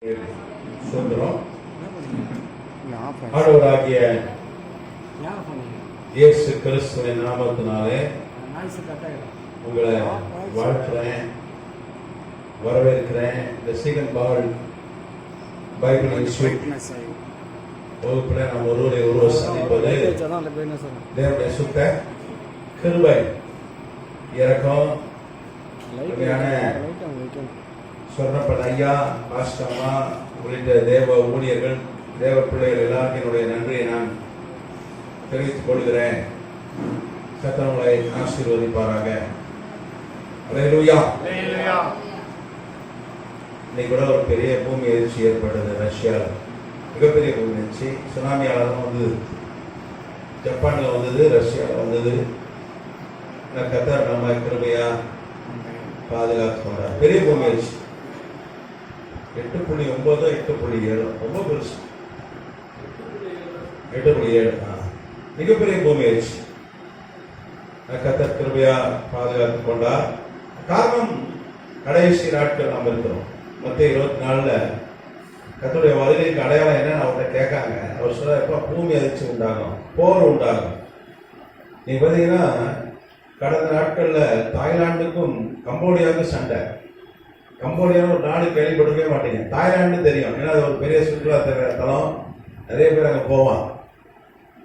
சுதந்திரம் ஆண்டவராகிய இயேசு கிறிஸ்துவின் நாமத்தினாலே உங்களை வாழ்த்துறேன், வரவேற்கிறேன். இந்த சீகன் பால் பைபிள் இன்ஸ்டிடியூட் வகுப்புல நாம் ஒருவரை சந்திப்பது தேவனுடைய சுத்த கிருபை, இரக்கம். சொன்னப்பட்ட ஐயா, பாஸ்டம்மா உள்ளிட்ட தேவ ஊழியர்கள், தேவ பிள்ளைகள் எல்லாருக்கும் என்னுடைய நன்றியை நான் தெரிவித்துக் கொள்கிறேன். கர்த்தர் ஆசீர்வதிப்பாராக. அல்லேலூயா. இன்னைக்கு கூட ஒரு பெரிய பூமி எதிர்ச்சி ஏற்பட்டது ரஷ்யாவில். மிகப்பெரிய பூமி எதிர்ச்சி, சுனாமியால தான் வந்தது. ஜப்பான்ல வந்தது, ரஷ்யாவில் வந்தது. கர்த்தர் நம்ம கிருபையா பாதுகாத்து கொண்டார். பெரிய பூமி எதிர்ச்சி 8.9 8.7 ரொம்ப பெருசு. 8.7 மிகப்பெரிய பூமி எதிர்ச்சி. கர்த்தர் கிருபையா பாதுகாத்து கொண்டார். காரணம், கடைசி நாட்கள் நாம் இருக்கிறோம். மத்திய 24 கர்த்தருடைய வருகைக்கு அடையாளம் என்னன்னு அவர்கிட்ட கேட்காங்க. அவர் சொல்ல, எப்ப பூமி அதிர்ச்சி உண்டாகும், போர் உண்டாகும். நீ பார்த்தீங்கன்னா கடந்த நாட்கள்ல தாய்லாந்துக்கும் கம்போடியாவுக்கும் சண்டை. கம்போடியாவில் ஒரு நாடு கேள்விப்பட்டிருக்கவே மாட்டீங்க. தாய்லாந்து தெரியும், ஏன்னா அது ஒரு பெரிய சுற்றுலா தலம். நிறைய பேர் அங்கே போவான்.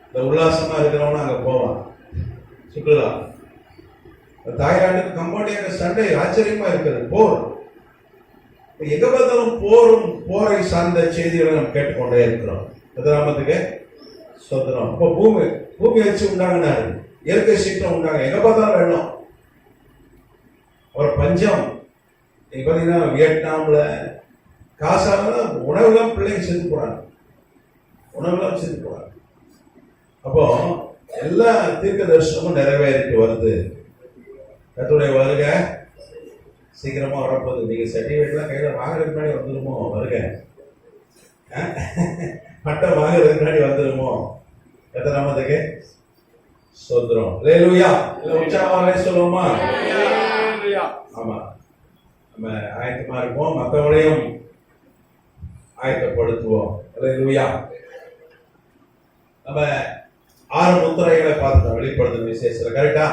இந்த உல்லாசமா இருக்கிறவனும் அங்கே போவான் சுற்றுலா. தாய்லாந்துக்கு கம்போடியாவுக்கு சண்டை ஆச்சரியமா இருக்குது. போர், எங்க பார்த்தாலும் போரும் போரை சார்ந்த செய்திகளை நம்ம கேட்டுக்கொண்டே இருக்கிறோம். நாமத்துக்கு சொந்தம். இப்போ பூமி வச்சு உண்டாங்கினாரு, இயற்கை சீற்றம் உண்டாங்க, எங்க பார்த்தாலும் வெள்ளம், ஒரு பஞ்சம். நீங்க பாத்தீங்கன்னா வியட்நாம்ல, காசால உணவுலாம் பிள்ளைங்க செத்து போறாங்க, உணவுலாம் செத்து போறாங்க. அப்போ எல்லா தீர்க்க தரிசனமும் நிறைவேறிட்டு வருது. கர்த்தருடைய வருகை சீக்கிரமா வரப்போகுது. நீங்க சர்டிஃபிகேட்லாம் கையில வாங்குறதுக்கு முன்னாடி வந்துருமோ வருக, பட்டம் வாங்குறதுக்கு முன்னாடி வந்துருமோ. கர்த்தர் நாமத்துக்கு ஸ்தோத்திரம். அல்லேலூயா. உற்சாகமாக சொல்லுவோமா? ஆமா, நம்ம ஆயத்தமா இருப்போம், மற்றவங்களையும் ஆயத்தப்படுத்துவோம். அல்லேலூயா. நம்ம 6 முத்திரைகளை பார்த்தோம் வெளிப்படுத்தும் விசேஷத்துல. கரெக்டா?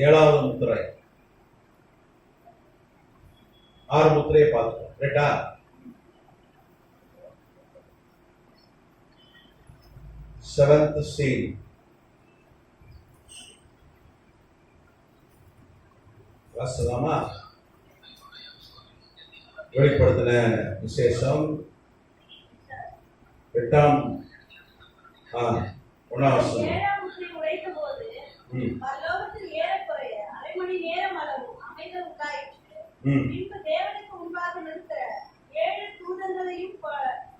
ஏழாவது முத்திரை. 6 முத்திரையை பார்த்துட்டோம். கரெக்டா? Seventh seal. வாசிக்கலாமா? வெளிப்படுத்தின விசேஷம் 8ஆம் 1ஆம் வசனம். பின்பு தேவனுக்கு முன்பாக நிற்கிற 7 தூதர்களையும்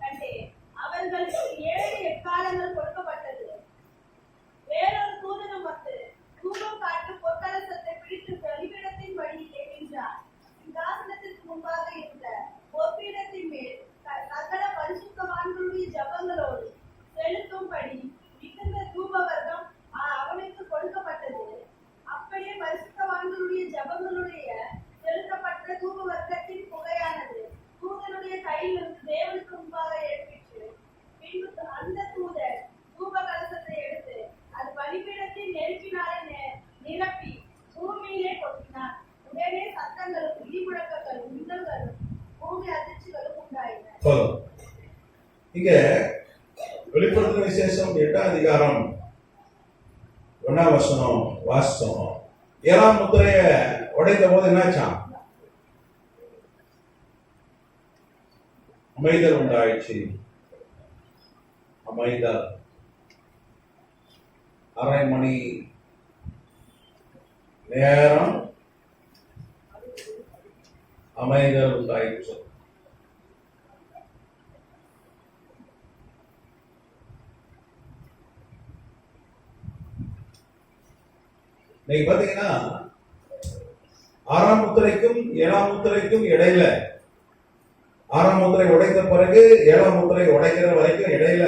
கண்டேன். அவர்களுக்கு 7 எக்காலங்கள் கொடுக்கப்பட்டது. வேறொரு தூதனும் வந்து தூபம் காட்டு பொற்கலசத்தை பிடித்து பலிபீடத்தின் வழியிலே நின்றார். சிங்காசனத்திற்கு முன்பாக இருந்த பொற்பீடத்தின் மேல் சகல பரிசுத்தவான்களுடைய ஜபங்களோடு செலுத்தும்படி மிகுந்த தூபவர்க்கம் அவனுக்கு கொடுக்கப்பட்டது. அப்படியே பரிசுத்தவான்களுடைய ஜபங்களுடைய செலுத்தப்பட்ட தூப வர்க்கத்தின் புகையானது தூதனுடைய கையிலிருந்து தேவனுக்கு முன்பாக ஏற்பிற்று. பின்பு அந்த தூதர் தூப கலசத்தை எடுத்து அது பலிபீடத்தின் நெருப்பினாலே நிரப்பி பூமியிலே கொட்டினார். உடனே சத்தங்களும் இடிமுழக்கங்களும் மின்னல்களும் பூமி அதிர்ச்சிகளும் உண்டாயின. இங்க வெளிப்படுத்தின விசேஷம் 8ஆம் அதிகாரம் 1ஆம் வசனம் வாசிச்சோம். 7ஆம் முத்திரைய உடைத்த போது என்னாச்சான்? அமைதல் உண்டாயிடுச்சு. அமைதல். அரை மணி நேரம் அமைதல் உண்டாயிற்று. நீங்க பாத்தீங்கன்னா 6ஆம் முத்திரைக்கும் 7ஆம் முத்திரைக்கும் இடையில, 6ஆம் முத்திரை உடைத்த பிறகு 7ஆம் முத்திரை உடைக்கிற வரைக்கும் இடையில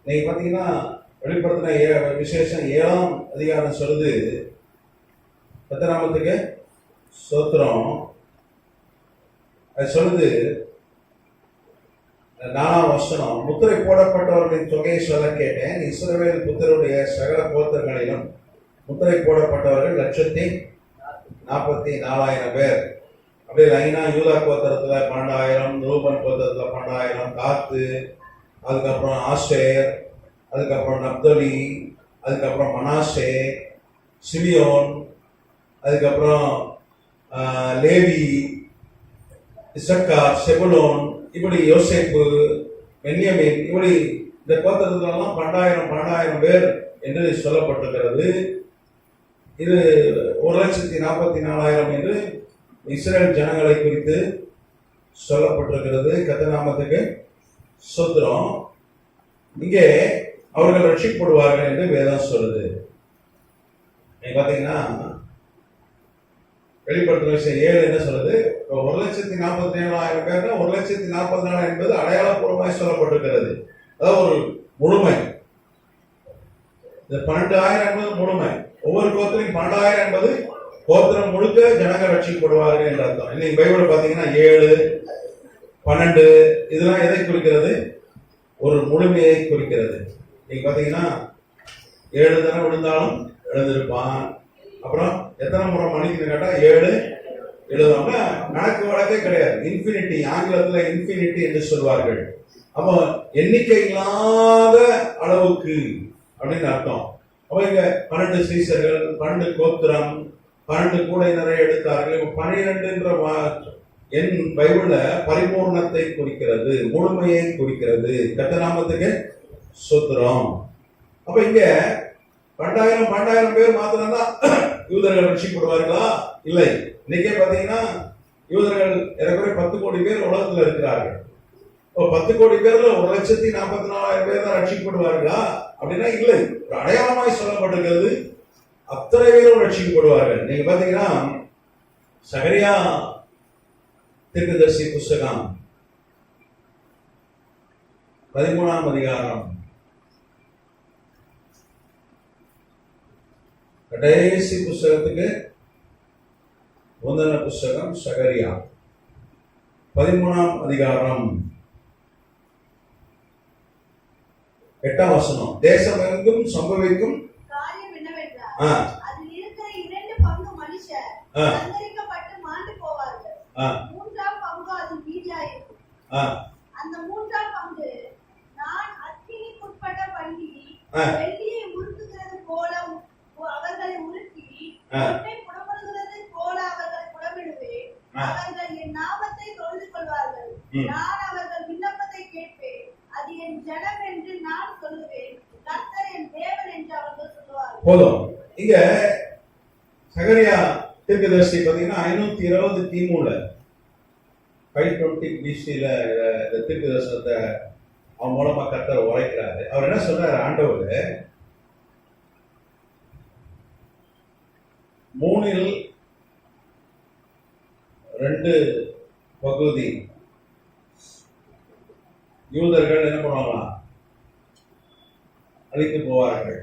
நீங்க பாத்தீங்கன்னா வெளிப்படுத்தின விசேஷம் 7ஆம் அதிகாரம் சொல்லுது, பத்தநாமத்துக்கு சோத்திரம். அது சொல்லுது 4ஆம் வசனம், முத்திரை போடப்பட்டவர்களின் தொகையை சொல்ல கேட்டேன். இஸ்ரவேல் புத்திரருடைய சகல கோத்திரங்களிலும் முத்திரை போடப்பட்டவர்கள் 1,44,000 பேர். அப்படி லைனா யூதா கோத்திரத்துல 12,000, ரூபன் கோத்திரத்துல 12,000, காத்து, அதுக்கப்புறம் ஆஷேர், அதுக்கப்புறம் நப்தலி, அதுக்கப்புறம் மனாசே, சிமியோன், அதுக்கப்புறம் லேவி, இசக்கார், செபுலோன், இப்படி யோசேப்பு, பென்யமீன், இப்படி இந்த கோத்திரத்துலாம் 12,000 பேர் என்று சொல்லப்பட்டிருக்கிறது. இது 1,44,000 என்று இஸ்ரேல் ஜனங்களை குறித்து சொல்லப்பட்டிருக்கிறது. கர்த்தர் நாமத்துக்கு ஸ்தோத்திரம். இங்கே அவர்கள் ரட்சிக்கப்படுவார்கள் என்று வேதம் சொல்லுது. நீங்க பாத்தீங்கன்னா வெளிப்படுத்தின விஷயம் 7 என்ன சொல்லுது, 1,47,000 பேர், 1,40,000 என்பது அடையாளப்பூர்வமாய் சொல்லப்பட்டிருக்கிறது. அதாவது ஒரு முழுமை. இந்த 12,000 என்பது முழுமை. ஒவ்வொரு கோத்திரம் 12,000 என்பது கோத்திரம் முழுக்க ஜனங்கள் ரட்சிக்கப்படுவார்கள் என்ற அர்த்தம். இன்னைக்கு பைபிள் பாத்தீங்கன்னா 7, 12 இதெல்லாம் எதை குறிக்கிறது? ஒரு முழுமையை குறிக்கிறது. நீங்க பாத்தீங்கன்னா 7 தானே விழுந்தாலும் எழுந்திருப்பான். அப்புறம் எத்தனை முறை மன்னிக்கணும் கேட்டா 7 எழுதுவாங்க. கணக்கு வழக்கே கிடையாது. இன்ஃபினிட்டி, ஆங்கிலத்துல இன்ஃபினிட்டி என்று சொல்வார்கள். அப்போ எண்ணிக்கை இல்லாத அளவுக்கு அப்படின்னு அர்த்தம். அப்ப இங்க 12 சீசர்கள், 12 கோத்திரம், 12 கூடை நிறைய எடுத்தார்கள். 12 என் பைபிள்ல பரிபூர்ணத்தை குறிக்கிறது, முழுமையை குறிக்கிறது. கர்த்தர் நாமத்துக்கு ஸ்தோத்திரம். அப்ப இங்க 12,000 பேர் மாத்திரம்தான் யூதர்கள் ரட்சிக்கப்படுவார்களா? இல்லை. இன்னைக்கே பாத்தீங்கன்னா யூதர்கள் ஏறக்குறைய 10 கோடி பேர் உலகத்துல இருக்கிறார்கள். 10 கோடி பேர்ல 1,44,000 பேர் தான் ரட்சிக்கப்படுவார்களா அப்படின்னா இல்லை. ஒரு அடையாளமாய் சொல்லப்பட்டிருக்கிறது, அத்தனை பேரும் ரட்சிக்கப்படுவார்கள். நீங்க பாத்தீங்கன்னா சகரியா தீர்க்கதரிசி புஸ்தகம் 13ஆம் அதிகாரம் கடைசி புஸ்தகத்துக்கு முந்தின புஸ்தகம் சகரியா 13ஆம் அதிகாரம் 8ஆம் வசனம். தேசம் எங்கும் சம்பவிக்கும் காரியம் என்னவென்றால், அதில் இருக்கிற 2 பங்கு மனுஷர் சந்தரிக்கப்பட்டு மாண்டு போவார்கள். 3ஆம் பங்கு அதில் மீதியாயிருக்கும். அந்த 3ஆம் பங்கு நான் அக்கினிக்குட்பட்ட பண்ணி வெள்ளியை உருக்குகிறது போல அவர்களை உருக்கி, பொன்னை புடமிடுகிறது போல அவர்களை புடமிடுவேன். அவர்கள் என் நாமத்தை தொழுது கொள்வார்கள். நான் அவர்கள் விண்ணப்பத்தை கேட்பேன். அது என் ஜனம் என்று நான் சொல்லுவேன். கர்த்தர் என் தேவன் என்று அவர்கள் சொல்லுவார்கள். போதும். இங்க சகரியா தீர்க்கதரிசி பாத்தீங்கன்னா 520 கிமுல 520 BC-ல இந்த தீர்க்க தரிசனத்தை அவன் மூலமா கர்த்தர் உரைக்கிறாரு. அவர் என்ன சொல்றாரு? ஆண்டவர் 3/2 பகுதி யூதர்கள் என்ன பண்ணுவாங்களா? அழித்து போவார்கள்.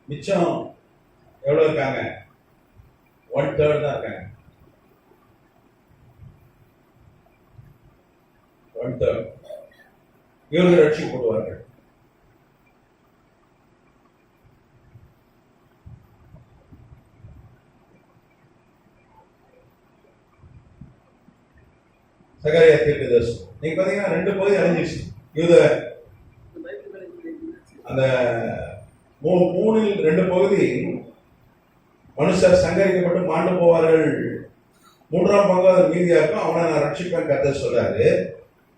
மிச்சம் எவ்வளவு இருக்காங்க? 1/3 தான் இருக்காங்க. 1/3 இவர்கள் ரட்சிக்கப்படுவார்கள். சகரியா தீர்க்கதரிசனம் நீங்க பாத்தீங்கன்னா 2 பகுதி அழிஞ்சிருச்சு. யூத அந்த 3/2 பகுதி மனுஷர் சங்கரிக்கப்பட்டு மாண்டு போவார்கள். 3ஆம் பங்கு அது மீதியா இருக்கும். அவனை நான் ரட்சிப்பேன் கர்த்தர் சொல்றாரு.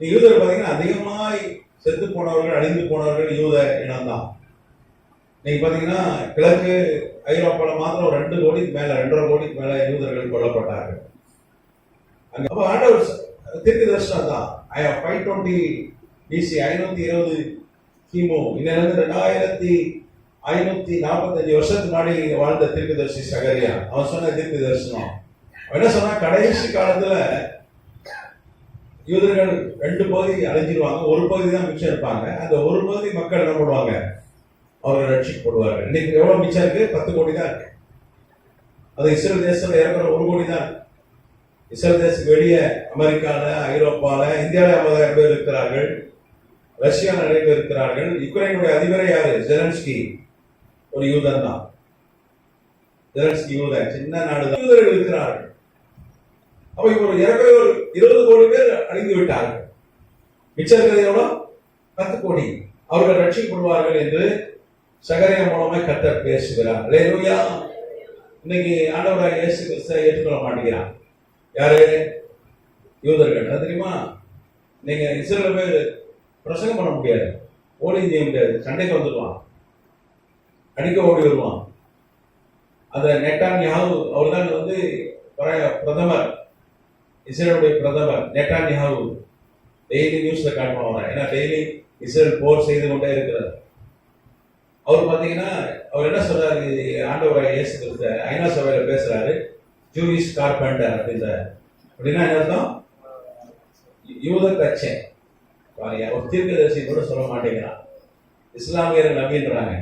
யூதர் பாத்தீங்கன்னா அதிகமாய் செத்து போனவர்கள், அழிந்து போனவர்கள் யூத இனம்தான். நீங்க பாத்தீங்கன்னா கிழக்கு ஐரோப்பால மாத்திரம் ஒரு 2 கோடிக்கு மேல 2.5 கோடிக்கு மேல யூதர்கள் கொல்லப்பட்டார்கள். அங்க அப்ப ஆண்டவர் தீர்க்க தரிசனம் தான் 520 பிசி 520 கிமு இன்னிலிருந்து 2545 வருஷத்துக்கு முன்னாடி வாழ்ந்த தீர்க்கதரிசி சகரியா அவன் சொன்ன தீர்க்க தரிசனம். அவன் என்ன சொன்னா, கடைசி காலத்துல யூதர்கள் 2 பகுதி அழிஞ்சிருவாங்க, ஒரு பகுதி தான் மிச்சம் இருப்பாங்க. அந்த ஒரு பகுதி மக்கள் என்ன பண்ணுவாங்க, அவர்கள் ரட்சிக்கப்படுவார்கள். இன்னைக்கு எவ்வளவு மிச்சம் இருக்கு? 10 கோடி தான் இருக்கு. அது இஸ்ரேல் தேசத்துல இருக்கிற 1 கோடி தான் இருக்கு. இஸ்ரேல் தேசத்துக்கு வெளியே அமெரிக்கால, ஐரோப்பால, இந்தியாவில 50,000 பேர் இருக்கிறார்கள், ரஷ்யாவில் நிறைய பேர் இருக்கிறார்கள். யுக்ரைனுடைய அதிபரே யாரு? ஜெலன்ஸ்கி, ஒரு யூதன் தான். ஜெலன்ஸ்கி யூதன், சின்ன நாடு தான். யூதர்கள் இருக்கிறார்கள். அப்ப இப்போ ஏற்கனவே ஒரு 20 கோடி பேர் அழிந்து விட்டார்கள். மிச்சம் இருக்கிறது எவ்வளவு? 10 கோடி. அவர்கள் ரட்சிக்கப்படுவார்கள் என்று சகரியா மூலமாய் கர்த்தர் பேசுகிறார். அல்லேலூயா. இன்னைக்கு ஆண்டவராகிய இயேசு கிறிஸ்துவை ஏற்றுக்கொள்ள மாட்டேங்கிறான். யாரு? யூதர்கள். அது தெரியுமா? நீங்க இஸ்ரேல் பேர் பிரசங்கம் பண்ண முடியாது, ஓடி செய்ய முடியாது, சண்டைக்கு வந்துடுவான், அடிக்க ஓடி வருவான். அந்த நெட்டான்யாஹு அவர் தான் வந்து பிரதமர், இஸ்ரேலுடைய பிரதமர் நெட்டான்யாஹு. டெய்லி நியூஸ்ல காட்டுவாங்க, ஏன்னா டெய்லி இஸ்ரேல் போர் செய்து கொண்டே இருக்கிறார். அவர் பாத்தீங்கன்னா அவர் என்ன சொல்றாரு, ஆண்டவராகிய இயேசு கிறிஸ்து ஐநா சபையில பேசுறாரு, ஜூயிஷ் கார்பெண்டர் அப்படின்னா என்ன அர்த்தம்? யூத தச்சன். ஒரு தீர்க்கதரிசி கூட சொல்ல மாட்டேங்கிறான். இஸ்லாமியர் நபின்றாங்க,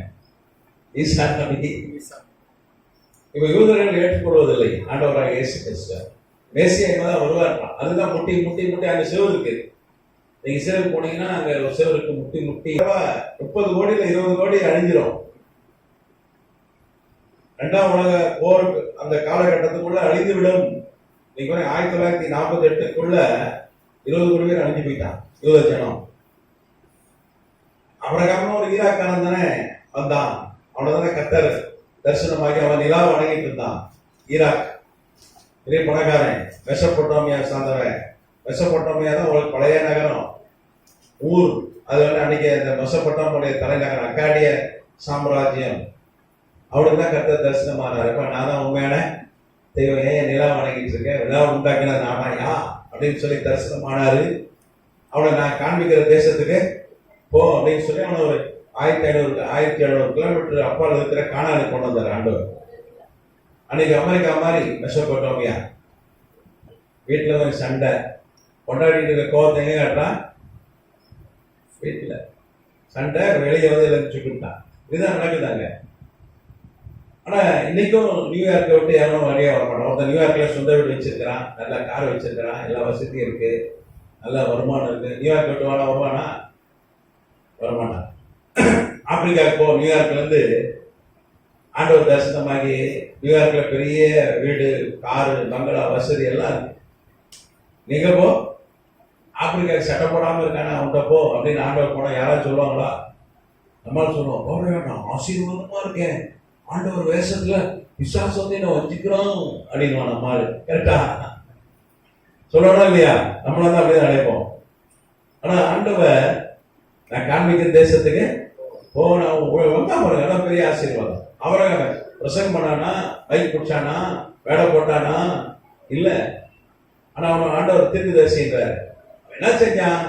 ஈசா நபி. இப்ப யூதர்கள் ஏற்றுக்கொள்வதில்லை ஆண்டவராகிய இயேசு கிறிஸ்து. மேசியா தான் வருவார். அதுதான் முட்டி முட்டி முட்டி அங்க சிவர் இருக்கு. நீங்க இஸ்ரேல் போனீங்கன்னா அங்க ஒரு சிவர் இருக்கு, முட்டி முட்டி. 30 கோடியில 20 கோடி அழிஞ்சிரும். 2ஆம் உலக போருக்கு அந்த காலகட்டத்துக்குள்ள அழிந்து விடும். நீங்க 1948க்குள்ள 20 கோடி பேர் அழிஞ்சு போயிட்டான் யூத ஜனம். அப்புறம் ஒரு ஈராக்காரன் தானே வந்தான், அவனை தானே கர்த்தர் தரிசனமாகி அவன் நிலா வணங்கிட்டு இருந்தான். ஈராக் பெரிய பணக்காரன், மெசொப்பொட்டாமியா சார்ந்தவன். மெசொப்பொட்டாமியா தான் உங்களுக்கு பழைய நகரம், ஊர். அது வந்து அன்னைக்கு அந்த மெசொப்பொட்டாமியுடைய தலைநகரம் அக்காடிய சாம்ராஜ்யம். அவனுக்கு தான் கர்த்தர் தரிசனமானார். இப்ப நான் தான் உண்மையான தெய்வம், ஏன் நிலா வணங்கிட்டு இருக்கேன், நிலா உண்டாக்கினது நானாயா அப்படின்னு சொல்லி தரிசனமானாரு. அவனை நான் காண்பிக்கிற தேசத்துக்கு போ அப்படின்னு சொல்லி அவனை ஒரு 1700 கிலோமீட்டர் அப்பால் இருக்கிற கானானுக்கு கொண்டு வந்தார் ஆண்டவர். அன்னைக்கு அமெரிக்கா மாதிரி மெசொப்பொட்டாமியா. வீட்டுல வந்து சண்டை, கொண்டாடிட்டு இருக்க கோவத்தை எங்க காட்டுறான்? வீட்டுல சண்டை, வெளியே வந்து எல்லாரும் சுட்டுட்டான். இதுதான் நடக்குதாங்க. ஆனா இன்னைக்கும் நியூயார்க்கை விட்டு யாரும் வெளியே வர மாட்டோம். ஒருத்தன் நியூயார்க்ல சொந்த வீடு வச்சிருக்கிறான், நல்ல கார் வச்சிருக்கிறான், எல்லா வசதியும் இருக்கு, நல்ல வருமானம் இருக்கு. நியூயார்க் விட்டு வாழ வருவானா? வரமாட்டான். ஆப்பிரிக்காவுக்கு போ, நியூயார்க்ல இருந்து ஆண்டவர் தரிசனமாகி நியூயார்க்ல பெரிய வீடு, காரு, பங்களா, வசதி எல்லாம் இருக்கு. நீங்க போ, ஆப்பிரிக்காவுக்கு சட்டை போடாம இருக்கானா அவன்கிட்ட போ அப்படின்னு ஆண்டவர் போனா யாராவது சொல்லுவாங்களா? நம்மளால சொல்லுவோம், போட வேண்டாம், ஆசீர்வாதமா இருக்கேன், ஆண்டவர் வேஷத்துல விசுவாசத்தை நான் வச்சுக்கிறோம் அப்படின்னு நம்மால். கரெக்டா சொல்லணும் இல்லையா? நம்மளால தான் அப்படியே நினைப்போம். ஆனா ஆண்டவர் நான் காண்பிக்கிற தேசத்துக்கு போன வந்தா பாருங்க, எல்லாம் பெரிய ஆசீர்வாதம். அவரை பிரசங்கம் பண்ணானா, பைக் பிடிச்சானா, வேலை போட்டானா? இல்ல. ஆனா அவன் ஆண்டவர் தீர்க்கதரிசின்றார். என்ன செஞ்சான்?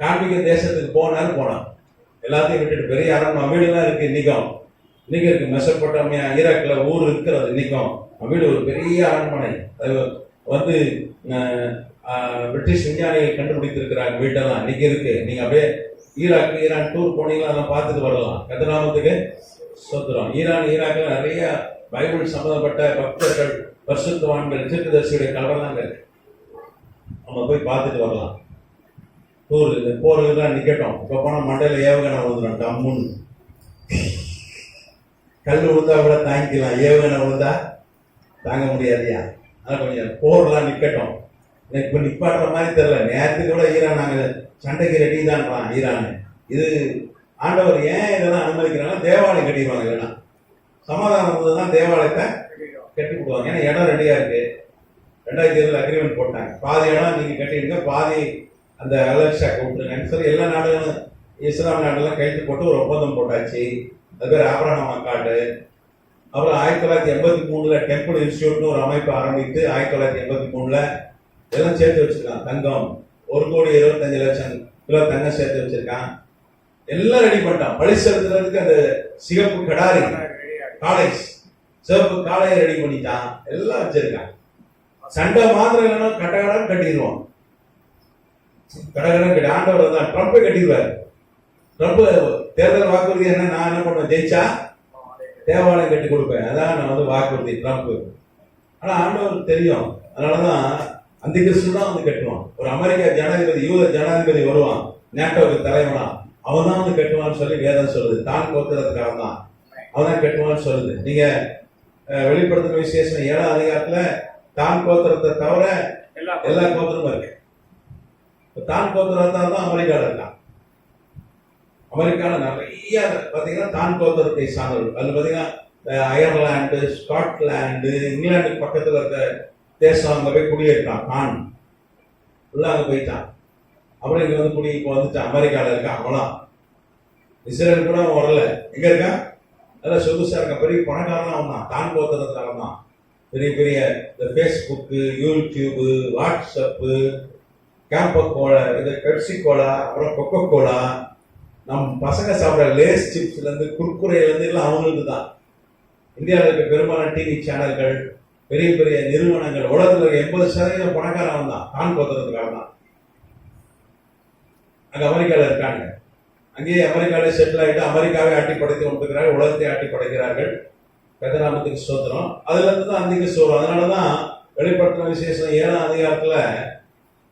காண்பிக்கிற தேசத்துக்கு போனான். எல்லாத்தையும் விட்டுட்டு பெரிய அரண்மனை வீடுலாம் இருக்கு. இன்னைக்கு இருக்கு மெசொப்பொட்டாமியா, ஈராக்ல ஊர் இருக்கிறது. இன்னைக்கும் வீடு ஒரு பெரிய அரண்மனை. அது வந்து பிரிட்டிஷ் விஞ்ஞானிகள் கண்டுபிடித்திருக்கிறாங்க வீட்டெல்லாம் இன்னைக்கு இருக்கு. நீங்க அப்படியே ஈரான் டூர் போனீங்கன்னா அதெல்லாம் பார்த்துட்டு வரலாம். கதிராமத்துக்கு சொத்துறோம். ஈராக்ல நிறைய பைபிள் சம்பந்தப்பட்ட பக்தர்கள், பரிசுத்தவான்கள், தீர்க்கதரிசியுடைய கலவரம்லாம் இருக்கு. நம்ம போய் பார்த்துட்டு வரலாம். டூர் இந்த போறதுலாம் நிக்கட்டும். இப்ப போனா மண்டையில ஏவுகணை விழுந்துடும், டம்முன்னு. கல் விழுந்தா கூட தாங்கிக்கலாம், ஏவுகணை விழுந்தா தாங்க முடியாதியா. அதனால கொஞ்சம் போர்லாம் நிக்கட்டும். இப்ப நிப்பாட்டுற மாதிரி தெரியல. நேரத்துக்கு கூட ஈரான் நாங்க சண்டைக்கு ரெடி தான்றான் ஈரான். இது ஆண்டவர் ஏன் இதெல்லாம் அனுமதிக்கிறாங்க? தேவாலயம் கட்டிடுவாங்க. இல்லைன்னா சமாதானம் தான் தேவாலயத்தை கட்டி கொடுவாங்க. ஏன்னா இடம் ரெடியா இருக்கு. 2020 அக்ரிமெண்ட் போட்டாங்க. பாதி இடம் நீங்க கட்டிடுங்க, பாதி அந்த அலர்ஷா கூப்பிட்டுருங்கன்னு சொல்லி எல்லா நாடுகளும் இஸ்லாம் நாடுலாம் கைது போட்டு ஒரு ஒப்பந்தம் போட்டாச்சு. அது பேர் ஆபிரகாம் அக்காடு. அப்புறம் 1983 டெம்பிள் இன்ஸ்டியூட்னு ஒரு அமைப்பு ஆரம்பித்து 1983 எல்லாம் சேர்த்து வச்சிருக்கான். தங்கம் 1,25,00,000 கிலோ தங்கம் சேர்த்து வச்சிருக்கான். எல்லாம் ரெடி பண்ணிட்டான். பழி செலுத்துறதுக்கு அந்த சிகப்பு கடாரி காலேஜ் சிவப்பு காலையை ரெடி பண்ணிட்டான். எல்லாம் வச்சிருக்கான். சண்டை மாத்திரம் இல்லைன்னா கடகடம் கட்டிடுவான். கடகடம் கட்டி ஆண்டவர் தான் ட்ரம்ப்பை கட்டிடுவார். ட்ரம்ப் தேர்தல் வாக்குறுதி என்ன, நான் என்ன பண்ணுவேன், ஜெயிச்சா தேவாலயம் கட்டி கொடுப்பேன், அதான் நான் வந்து வாக்குறுதி ட்ரம்ப். ஆனா ஆண்டவருக்கு தெரியும். அதனாலதான் அந்த கிறிஸ்து தான் வந்து கட்டுவான். ஒரு அமெரிக்க ஜனாதிபதி, யூத ஜனாதிபதி வருவான், நேட்டோவுக்கு தலைவனா, அவன் தான் வந்து கட்டுவான்னு சொல்லி வேதம் சொல்லுது. தான் கோத்துறதுக்காக தான் அவன் தான் கட்டுவான்னு சொல்லுது. நீங்க வெளிப்படுத்துற விசேஷம் 7ஆம் அதிகாரத்துல தான் கோத்திரத்தை தவிர எல்லா கோத்திரமும் இருக்கு. தான் கோத்திரத்தால் தான் அமெரிக்காவில் இருக்கான். அமெரிக்காவில் நிறைய பார்த்தீங்கன்னா தான் கோத்திரத்தை சார்ந்தவர்கள். அது பார்த்தீங்கன்னா அயர்லாந்து, ஸ்காட்லாந்து, இங்கிலாந்துக்கு பக்கத்தில் இருக்க தேசம் அங்கே போய் குடியிருக்கான். தான் உள்ள அங்கே போயிட்டான். அப்புறம் இங்கே வந்து இப்போ வந்துட்டான். அமெரிக்காவில் இருக்கான். அவளாம் இஸ்ரேல் கூட அவன் வரல. எங்க இருக்கான்? நல்லா சொகுசா இருக்க பெரிய பணக்காரன் அவன் தான். தான் கோத்திரத்தால தான் பெரிய பெரிய இந்த ஃபேஸ்புக்கு, யூடியூபு, வாட்ஸ்அப்பு, கேம்ப கோலா, இது பெப்சி கோலா, அப்புறம் கொக்கோ கோலா, நம் பசங்க சாப்பிட்ற லேஸ் சிப்ஸ்ல இருந்து குர்குரேல இருந்து எல்லாம் அவங்களுக்கு தான். இந்தியாவில் இருக்க பெரும்பாலான டிவி சேனல்கள், பெரிய பெரிய நிறுவனங்கள், உலகத்தில் 80% பணக்காரன் தான். தான் கோத்திரத்துக்காக தான் அங்க அமெரிக்காவில் இருக்காங்க. அங்கேயே அமெரிக்காவிலே செட்டில் ஆகிட்டு அமெரிக்காவை ஆட்டி படைத்து கொண்டிருக்கிறார்கள், உலகத்தை ஆட்டி படைக்கிறார்கள். கதிராமத்துக்கு சோத்திரம். அதுல இருந்து தான் அந்திக்கு சோறும். அதனாலதான் வெளிப்படுத்தின விசேஷம் 7ஆம் அதிகாரத்துல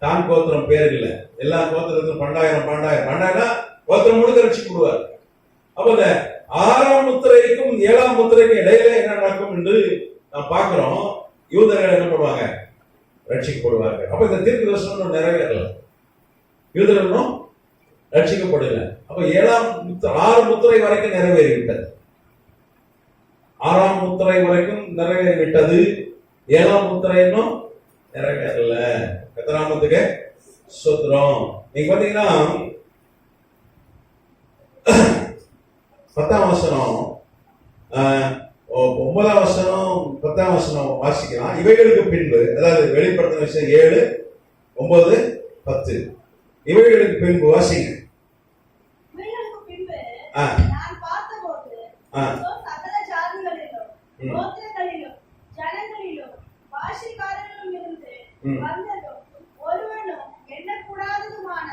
தான் கோத்திரம் பேர் இல்லை. எல்லா கோத்திரத்திலும் 12,000 கோத்திரம் முழுக்க ரட்சி கொடுவார். அப்ப இந்த 6ஆம் முத்திரைக்கும் 7ஆம் முத்திரைக்கும் இடையில என்ன நடக்கும் என்று நாம் பார்க்கிறோம். யூதர்கள் என்ன பண்ணுவாங்க? ரட்சிக்கப்படுவார்கள். அப்ப இந்த தீர்க்க தரிசனம் நிறைவேறல, யூதர்களும் ரட்சிக்கப்படல. அப்ப 6 முத்திரை வரைக்கும் நிறைவேறிவிட்டது. 6ஆம் முத்திரை வரைக்கும் நிறைவேறிவிட்டது. 7ஆம் முத்திரை இன்னும் நிறைவேறல. கர்த்தராமத்துக்கு ஸ்தோத்திரம். நீங்க பாத்தீங்கன்னா 10ஆம் வசனம், 9ஆம் வசனம், 10ஆம் வசனம் வாசிக்கலாம். இவைகளுக்கு பின்பு, அதாவது வெளிப்படுத்தின விஷயம் 7, 9, 10. இவைகளுக்கு பின்பு வாசிங்க. நான் பார்த்தபோது சகல ஜாதிகளிலும், கோத்திரங்களிலும், ஜனங்களிலும், பாஷைக்காரர்களும் இருந்து வந்ததும் ஒருவனும் எண்ணக்கூடாததுமான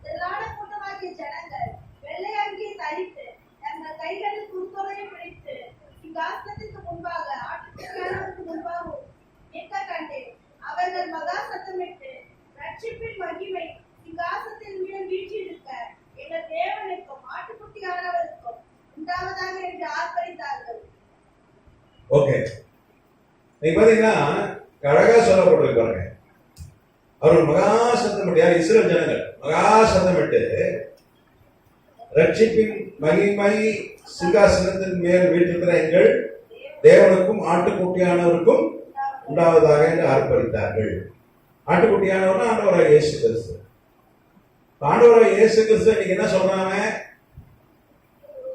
திரளான கூட்டமாகிய ஜனங்கள் வெள்ளை அங்கி தரித்து தங்கள் கைகளில் குறுத்தோலை பிடித்து சிங்காசனத்திற்கு முன்பாக ஆட்டுக்குட்டியானவருக்கு முன்பாகவும் நிற்க கண்டேன். அவர்கள் மகா சத்தமிட்டு, ரட்சிப்பின் மகிமை சிங்காசனத்தின் மேல் வீற்றிருக்க எங்கள் தேவனுக்கும் ஆட்டுக்குட்டியானவருக்கும் உண்டாவதாக என்று ஆர்ப்பரித்தார்கள். ஓகே, நீங்க பாத்தீங்கன்னா அழகா சொல்லப்பட்டிருக்கு பாருங்க. அவர்கள் மகா சத்தமிட்டு, யார்? இஸ்ரேல் ஜனங்கள் மகா சத்தமிட்டு, ரட்சிப்பின் மகிமை சிங்காசனத்தின் மேல் வீட்டிருக்கிற எங்கள் தேவனுக்கும் ஆட்டுக்குட்டியானவருக்கும் உண்டாவதாக என்று ஆர்ப்பரித்தார்கள். ஆட்டுக்குட்டியானவர்னா ஆண்டவராக இயேசு கிறிஸ்து. ஆண்டவராக இயேசு கிறிஸ்து இன்னைக்கு என்ன சொல்றாங்க?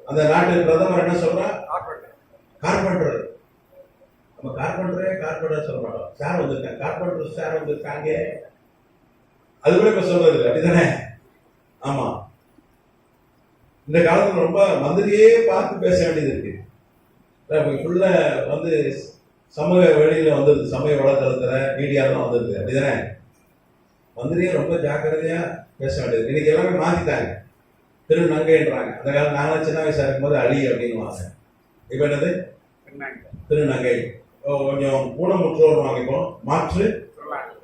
அந்த நாட்டின் பிரதமர் என்ன சொல்றான்? கார்பெண்டர். நம்ம கார்பெண்டர் சொல்ல மாட்டோம். சார் வந்திருக்காங்க, கார்பெண்டர் சார் வந்திருக்காங்க, அது கூட இப்ப சொல்றது இல்லை, அப்படிதானே? ஆமா, இந்த காலத்துல ரொம்ப மந்திரியே பார்த்து பேச வேண்டியது இருக்கு. ஃபுல்லா வந்து சமூக வெளியில வந்துருது, சமூக வலைதளத்துல மீடியாலாம் வந்துருது, அப்படிதானே? மந்திரியே ரொம்ப ஜாக்கிரதையா பேச வேண்டியது. இன்னைக்கு எல்லாமே மாத்திட்டாங்க, திருநங்கைன்றாங்க. அந்த காலம் நாங்களாம் சின்ன வயசா இருக்கும்போது அழி அப்படின்னுவாங்க. இப்ப என்னது? திருநங்கை. கொஞ்சம் ஊனமுற்றோர்வாங்க, இப்போ மாற்று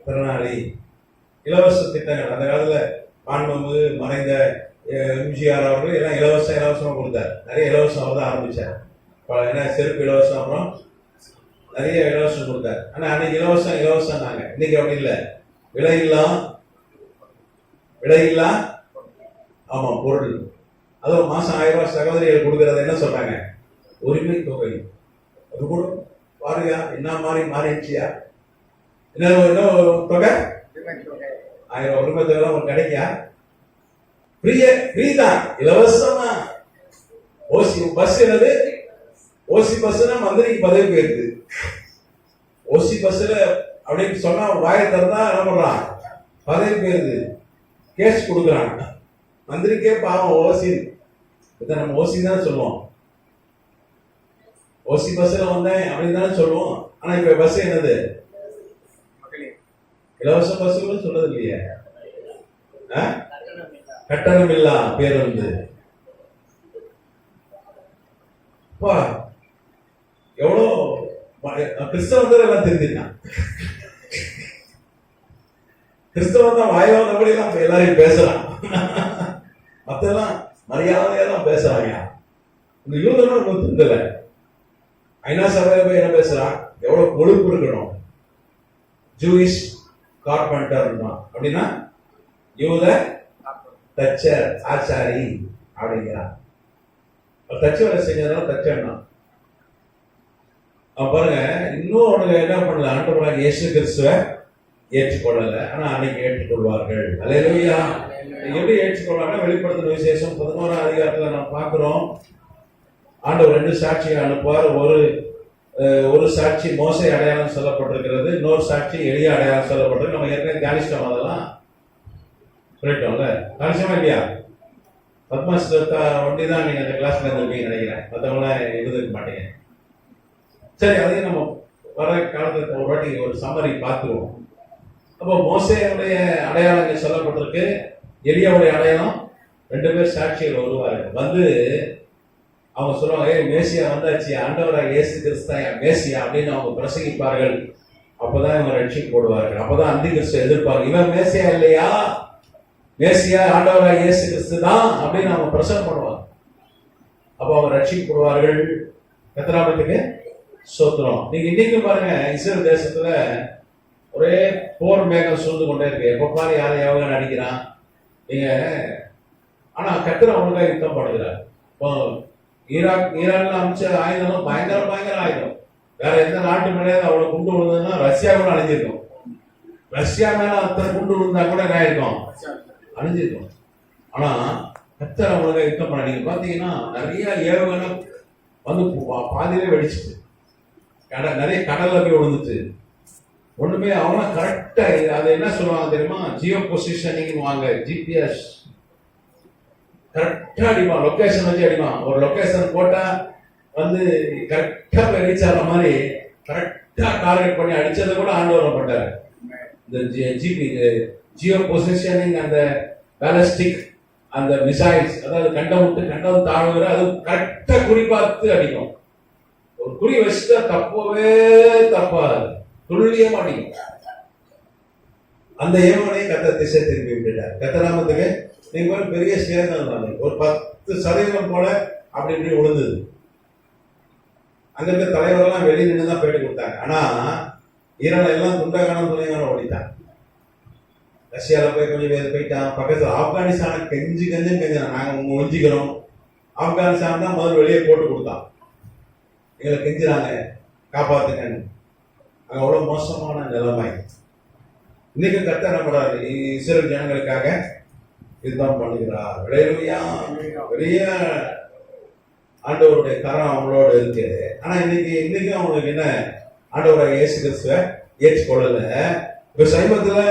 திறனாளி. இலவச திட்டங்கள் அந்த காலத்துல மாண்புமிகு மறைந்த எம்ஜிஆர் அவர்கள் எல்லாம் இலவசமா கொடுத்தார். நிறைய இலவசம் அவர் தான் ஆரம்பிச்சார். ஏன்னா செருப்பு இலவசம், அப்புறம் நிறைய இலவசம் கொடுத்தார். ஆனா அன்னைக்கு இலவசம் நாங்க. இன்னைக்கு அப்படி இல்லை, விலையில்லா ஆமா பொருள். அதுவும் மாசம் 1000 ரூபாய் சகோதரிகள் கொடுக்கறத என்ன சொல்றாங்க? உரிமை தொகை. அது கூட பாருயா, என்ன மாறிடுச்சியா? என்ன தொகை? 1000 குடும்பத்தை உங்களுக்கு கிடைக்கா? ஃப்ரீ தான், இலவசமா. ஓசி பஸ் என்னது? ஓசி பஸ்னா மந்திரிக்கு பதவி போயிருது. ஓசி பஸ்ல அப்படின்னு சொன்னா வாயை திறந்தா என்ன பண்றான்? பதவி போயிருது, கேஸ் கொடுக்குறான். மந்திரிக்கே பாவம் ஓசி. இதை நம்ம ஓசி தான் சொல்லுவோம். ஓசி பஸ்ல வந்தேன் அப்படின்னு தானே சொல்லுவோம். ஆனா இப்ப பஸ் என்னது? இலவச பஸ் கூட சொல்றது இல்லையே. கட்டணம் இல்லா பேருந்து. எவ்வளோ கிறிஸ்தவர்கள் எல்லாம் தெரிஞ்சுட்டான். கிறிஸ்தவன் தான் வாய் வந்தபடி எல்லாம் எல்லாரையும் பேசுறான். மத்தெல்லாம் மரியாதையா தான் பேசுறாங்க. இந்த யூதனும் தெரியல. ஐநா சபையில போய் என்ன பேசுறான்? எவ்வளவு கொழுப்பு இருக்கணும். ஜூயிஷ் கார்பெண்டர் அப்படின்னா யூத தச்சர், ஆச்சாரி அப்படிங்கிறான். தச்சு வேலை செஞ்சதுனால தச்சன்னா பாருங்க. இன்னும் என்ன பண்ணல, ஆண்டவராக இயேசு கிறிஸ்துவ ஏற்றுக்கொள்ளல. ஆனா அன்னைக்கு ஏற்றுக்கொள்வார்கள். அல்லேலூயா. எப்படி ஏற்றுக்கொள்வாங்க? வெளிப்படுத்தின விசேஷம் 11ஆம் அதிகாரத்துல நாம் பார்க்கிறோம். ஆண்டவர் 2 சாட்சியை அனுப்புவார். ஒரு சாட்சி மோசே அடையாளம் சொல்லப்பட்டிருக்கிறது, இன்னொரு சாட்சி எளிய அடையாளம் சொல்லப்பட்டிருக்கு. நம்ம ஏற்கனவே தியானிச்சிட்டோம், அதெல்லாம் சொல்லிட்டோம்ல. தியானிச்சோமா இல்லையா? பத்மாஸ்தா ஒண்டி தான் நீங்க அந்த கிளாஸ்ல இருந்திருப்பீங்க நினைக்கிறேன். மற்றவங்களாம் இருந்திருக்க மாட்டீங்க. சரி, அதையும் நம்ம வர காலத்துல ஒரு வாட்டி ஒரு சம்மரி பார்த்துருவோம். அப்போ மோசேயுடைய அடையாளங்கள் சொல்லப்பட்டிருக்கு, எலியாவுடைய அடையாளம். 2 பேர் சாட்சிகள் வருவார்கள். வந்து அவங்க சொல்லுவாங்க, மேசியா வந்தாச்சு, ஆண்டவராக இயேசு கிறிஸ்து மேசியா அப்படின்னு அவங்க பிரசங்கிப்பார்கள். அப்பதான் இவங்க ரட்சிக்கு போடுவார்கள். அப்பதான் அந்தி கிறிஸ்து எதிர்ப்பாங்க, இவன் மேசியா இல்லையா, மேசியா ஆண்டவராக இயேசு கிறிஸ்து தான் அப்படின்னு அவங்க பிரசங்கம் பண்ணுவாங்க. அப்போ அவங்க ரட்சிக்கு போடுவார்கள். கத்திராமத்துக்கு சோத்திரம். நீங்க இன்னைக்கு பாருங்க, இஸ்ரேல் தேசத்துல ஒரே போர் மேகம் சூழ்ந்து கொண்டே இருக்கு. எப்ப பாரு யாரை எவங்க அடிக்கிறான் நீங்க. ஆனா கத்திர அவனுக்காக யுத்தம் பண்ணுகிறார். ஈரான்ல அமைச்ச ஆயுதம் பயங்கர ஆயுதம். வேற எந்த நாட்டு மேலே அவ்வளவு குண்டு விழுந்ததுன்னா ரஷ்யா கூட அழிஞ்சிருக்கும். ரஷ்யா மேல அத்தனை குண்டு விழுந்தா கூட என்ன ஆயிருக்கும்? அழிஞ்சிருக்கும். ஆனா கத்தர் அவனுக்காக யுத்தம் பண்ண. நீங்க பாத்தீங்கன்னா நிறைய ஏவுகணை வந்து பாதியிலே வெடிச்சுட்டு, நிறைய கடல்ல போய் விழுந்துச்சு. ஒண்ணுமே அவனா கரெக்டா அதை என்ன சொல்லுவாங்க தெரியுமா? ஜியோ பொசிஷனிங் வாங்க, ஜிபிஎஸ் கரெக்டா அடிப்பான், லொகேஷன் வச்சு அடிப்பான். ஒரு லொகேஷன் போட்டா வந்து கரெக்டா போய் ரீச் ஆகிற மாதிரி கரெக்டா டார்கெட் பண்ணி அடிச்சதை கூட ஆண்டவர் பண்றாரு. இந்த ஜியோ பொசிஷனிங், அந்த பேலஸ்டிக், அந்த மிசைல்ஸ், அதாவது கண்டம் விட்டு கண்டம் தாழ்வுற, அது கரெக்டா குறிப்பாத்து அடிக்கும். ஒரு குறி வச்சுட்டா தப்பவே தப்பாது, துல்லியமா அடிக்கும். அந்த ஏவனையும் கத்த திசை திருப்பி விட்டுட்டார். கத்தநாமத்துக்கு நீங்க ஒரு பெரிய சேதம், ஒரு 10% போல அப்படி இப்படி விழுந்தது. அங்க இருக்க தலைவரெல்லாம் வெளியே நின்று தான் பேட்டி கொடுத்தாங்க. ஆனா ஈரான் எல்லாம் துண்டகானம் துணையான ஓடிட்டான். ரஷ்யால போய் கொஞ்சம் பேர் போயிட்டான். பக்கத்துல ஆப்கானிஸ்தான கெஞ்சினான், நாங்க ஒஞ்சிக்கிறோம். ஆப்கானிஸ்தான் தான் முதல் வெளியே போட்டு கொடுத்தான். எங்களை கெஞ்சினாங்க, காப்பாத்துங்கன்னு. அங்க அவ்வளவு மோசமான நிலைமை. இன்னைக்கு கர்த்தர் என்ன பண்றாரு? இஸ்ரேல் ஜனங்களுக்காக யுத்தம் பண்ணுகிறார். பெரிய ஆண்டவருடைய கரம் அவங்களோட இருக்கு. ஆனா இன்னைக்கு அவங்களுக்கு என்ன? ஆண்டவராக இயேசு கிறிஸ்துவை ஏற்றுக்கொள்ளல. இப்ப சமீபத்துல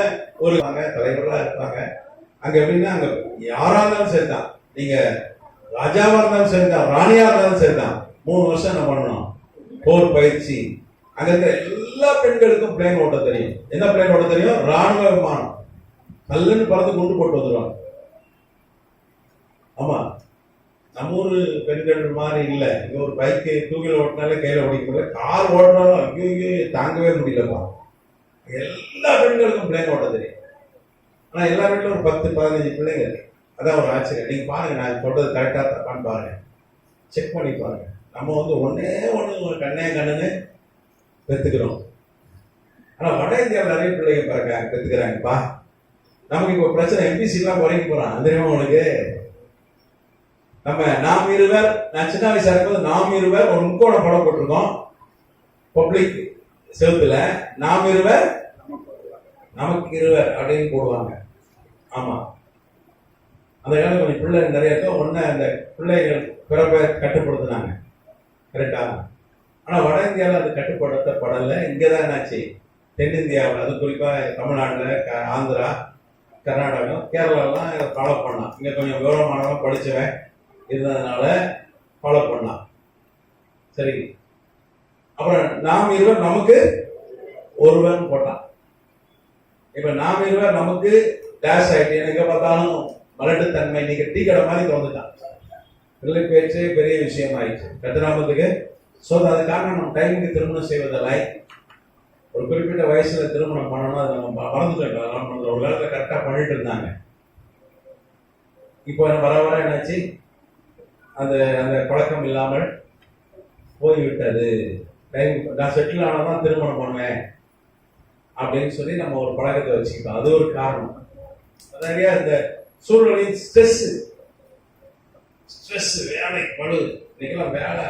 ஒரு தலைவர்களா இருப்பாங்க. அங்க எப்படின்னா, அங்க யாரா இருந்தாலும் சரிதான், நீங்க ராஜாவா இருந்தாலும் சரிதான், ராணியா இருந்தாலும் சரிதான், 3 வருஷம் என்ன பண்ணணும்? போர் பயிற்சி. அங்க இருக்கிற எல்லா பெண்களுக்கும் பிளேன் ஓட்ட தெரியும். என்ன பிளேன் ஓட்ட தெரியும்? ராணுவ விமானம். நல்லன்னு பறந்து கொண்டு போட்டு வந்துடுவாங்க. ஆமா, நம்ம ஊரு பெண்கள் மாதிரி இல்லை. இங்க ஒரு பைக்கு 2 வீலர் ஓட்டினாலே கையில ஓடிக்க முடியல. கார் ஓட்டுறாலும் ஐயோ தாங்கவே முடியலப்பா. எல்லா பெண்களுக்கும் பிள்ளைங்க ஓட்ட தெரியும். ஆனா எல்லா வீட்டிலும் ஒரு 10-15 பிள்ளைங்க இருக்கு. அதான் ஒரு ஆச்சரியம். நீங்க பாருங்க, நான் சொல்றது கரெக்டா தப்பான்னு பாருங்க, செக் பண்ணி பாருங்க. நம்ம வந்து ஒன்னே ஒரு கண்ணுன்னு பெத்துக்கிறோம். ஆனா வட இந்தியாவில் நிறைய பிள்ளைங்க பெத்துக்கிறாங்கப்பா. நமக்கு இப்போ பிரச்சனை, எம்பிசி எல்லாம் குறைக்க போறான் தெரியுமா உங்களுக்கு? நாம் இருவர், நான் சின்ன வயசா இருக்கும்போது நாம் இருவர் ஒரு முக்கோண படம் போட்டிருக்கோம் பப்ளிக் செவத்துல. நாம் இருவர் நமக்கு இருவர் அப்படின்னு போடுவாங்க. ஆமா, அந்த காலத்துல கொஞ்சம் பிள்ளைகள் நிறைய இருக்கும். ஒண்ணு அந்த பிள்ளைகள் பிறப்பை கட்டுப்படுத்தினாங்க, கரெக்டா? ஆனா வட இந்தியாவில் அது கட்டுப்படுத்தப்படலை. இங்கதான் என்னாச்சு, தென்னிந்தியாவில், அது குறிப்பா தமிழ்நாட்டில், ஆந்திரா, கர்நாடகம், கேரளாலாம் இதை ஃபாலோ பண்ணலாம். இங்க கொஞ்சம் விவரமானவன் படிச்சவன் இருந்ததுனால ஃபாலோ பண்ணலாம். சரி, அப்புறம் நாம் இருவர் நமக்கு ஒருவன் போட்டான். இப்ப நாம் இருவர் நமக்கு டேஷ் ஆயிட்டு, எங்க பார்த்தாலும் மலட்டுத்தன்மை, இன்னைக்கு டீ கடை மாதிரி தோந்துட்டான். பிள்ளை பேச்சு பெரிய விஷயம் ஆயிடுச்சு கதிராமத்துக்கு. ஸோ அது காரணம் நம்ம டைமுக்கு திருமணம் செய்வதில்லை. ஒரு குறிப்பிட்ட வயசுல திருமணம் பண்ணணும், அது நம்ம மறந்துட்டோம். ஒரு காலத்துல கரெக்டா பண்ணிட்டு இருந்தாங்க. இப்போ வர வர என்னாச்சு, அந்த அந்த பழக்கம் இல்லாமல் போய்விட்டது. டைம் நான் செட்டில் ஆனதான் திருமணம் பண்ணுவேன் அப்படின்னு சொல்லி நம்ம ஒரு பழக்கத்தை வச்சுக்கிட்டோம். அது ஒரு காரணம். நிறைய இந்த சூழ்நிலையின் ஸ்ட்ரெஸ், வேலை பழு. இன்னைக்கெல்லாம் வேலை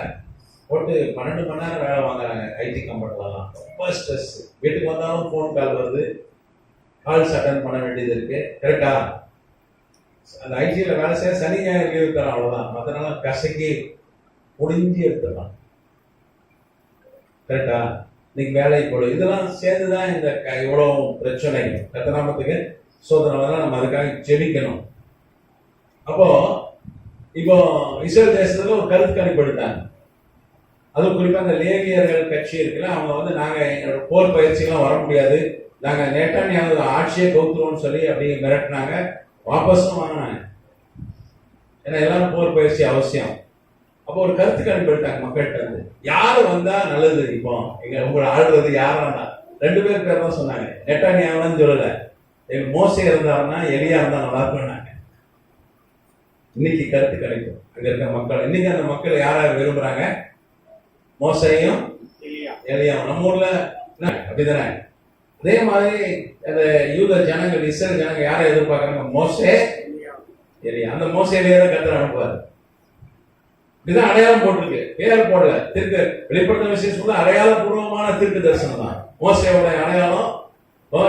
போட்டு 12 மணி நேரம் வேலை வாங்குறாங்க ஐடி கம்பெனிலலாம். ரொம்ப ஸ்ட்ரெஸ். வீட்டுக்கு வந்தாலும் ஃபோன் கால் வருது, கால்ஸ் அட்டன் பண்ண வேண்டியது இருக்கு, கரெக்டா? அந்த ஐடியில் வேலை செய்ய சனி ஞாயிறு லீவு தரோம், அவ்வளோதான். மற்றனால கசக்கி முடிஞ்சு எடுத்துடலாம், கரெக்டா? இன்னைக்கு வேலை போடு, இதெல்லாம் சேர்ந்துதான் இந்த இவ்வளோ பிரச்சனை கத்தனாமத்துக்கு. சோதனை நம்ம அதுக்காக ஜெபிக்கணும். அப்போ இப்போ இஸ்ரேல் தேசத்துல ஒரு கருத்து கணிப்பு எடுத்தாங்க. அதுவும் குறிப்பா இந்த லேவியர்கள் கட்சி இருக்குல்ல, அவங்க நாங்க எங்களோட போர் பயிற்சியெல்லாம் வர முடியாது, நாங்க நேட்டானியாவது ஆட்சியை கவுத்துருவோம்னு சொல்லி அப்படி மிரட்டினாங்க. வாபஸும் வாங்கினாங்க, ஏன்னா எல்லாரும் போர் பயிற்சி அவசியம். அப்போ ஒரு கருத்து கணிப்பு எடுத்தாங்க மக்கள்கிட்ட இருந்து, யாரு வந்தா நல்லது, இப்போ எங்க உங்களை ஆளுறது யாரானா 2 பேர் தான் சொன்னாங்க. நெட்டானியாவன்னு சொல்லல, எங்க மோசே இருந்தாருன்னா எலியா இருந்தா நல்லா இருக்கும்னாங்க. இன்னைக்கு கருத்து கணிப்பு அங்க இருக்க மக்கள், இன்னைக்கு அந்த மக்கள் யார விரும்புறாங்க? மோசையும் எலியாவும். நம்ம ஊர்ல அப்படிதானே? அதே மாதிரி அந்த யூத ஜனங்கள், இஸ்ரேல் ஜனங்கள் யாரை எதிர்பார்க்கறாங்க? மோசே, எலியா. அந்த மோசே எலியா தான் கர்த்தர் அனுப்புவார். இதுதான் அடையாளம் போட்டிருக்கு, பேர் போடல. திருக்கு வெளிப்படுத்த விசேஷம் அடையாள பூர்வமான தீர்க்க தரிசனம் தான். மோசையோட அடையாளம்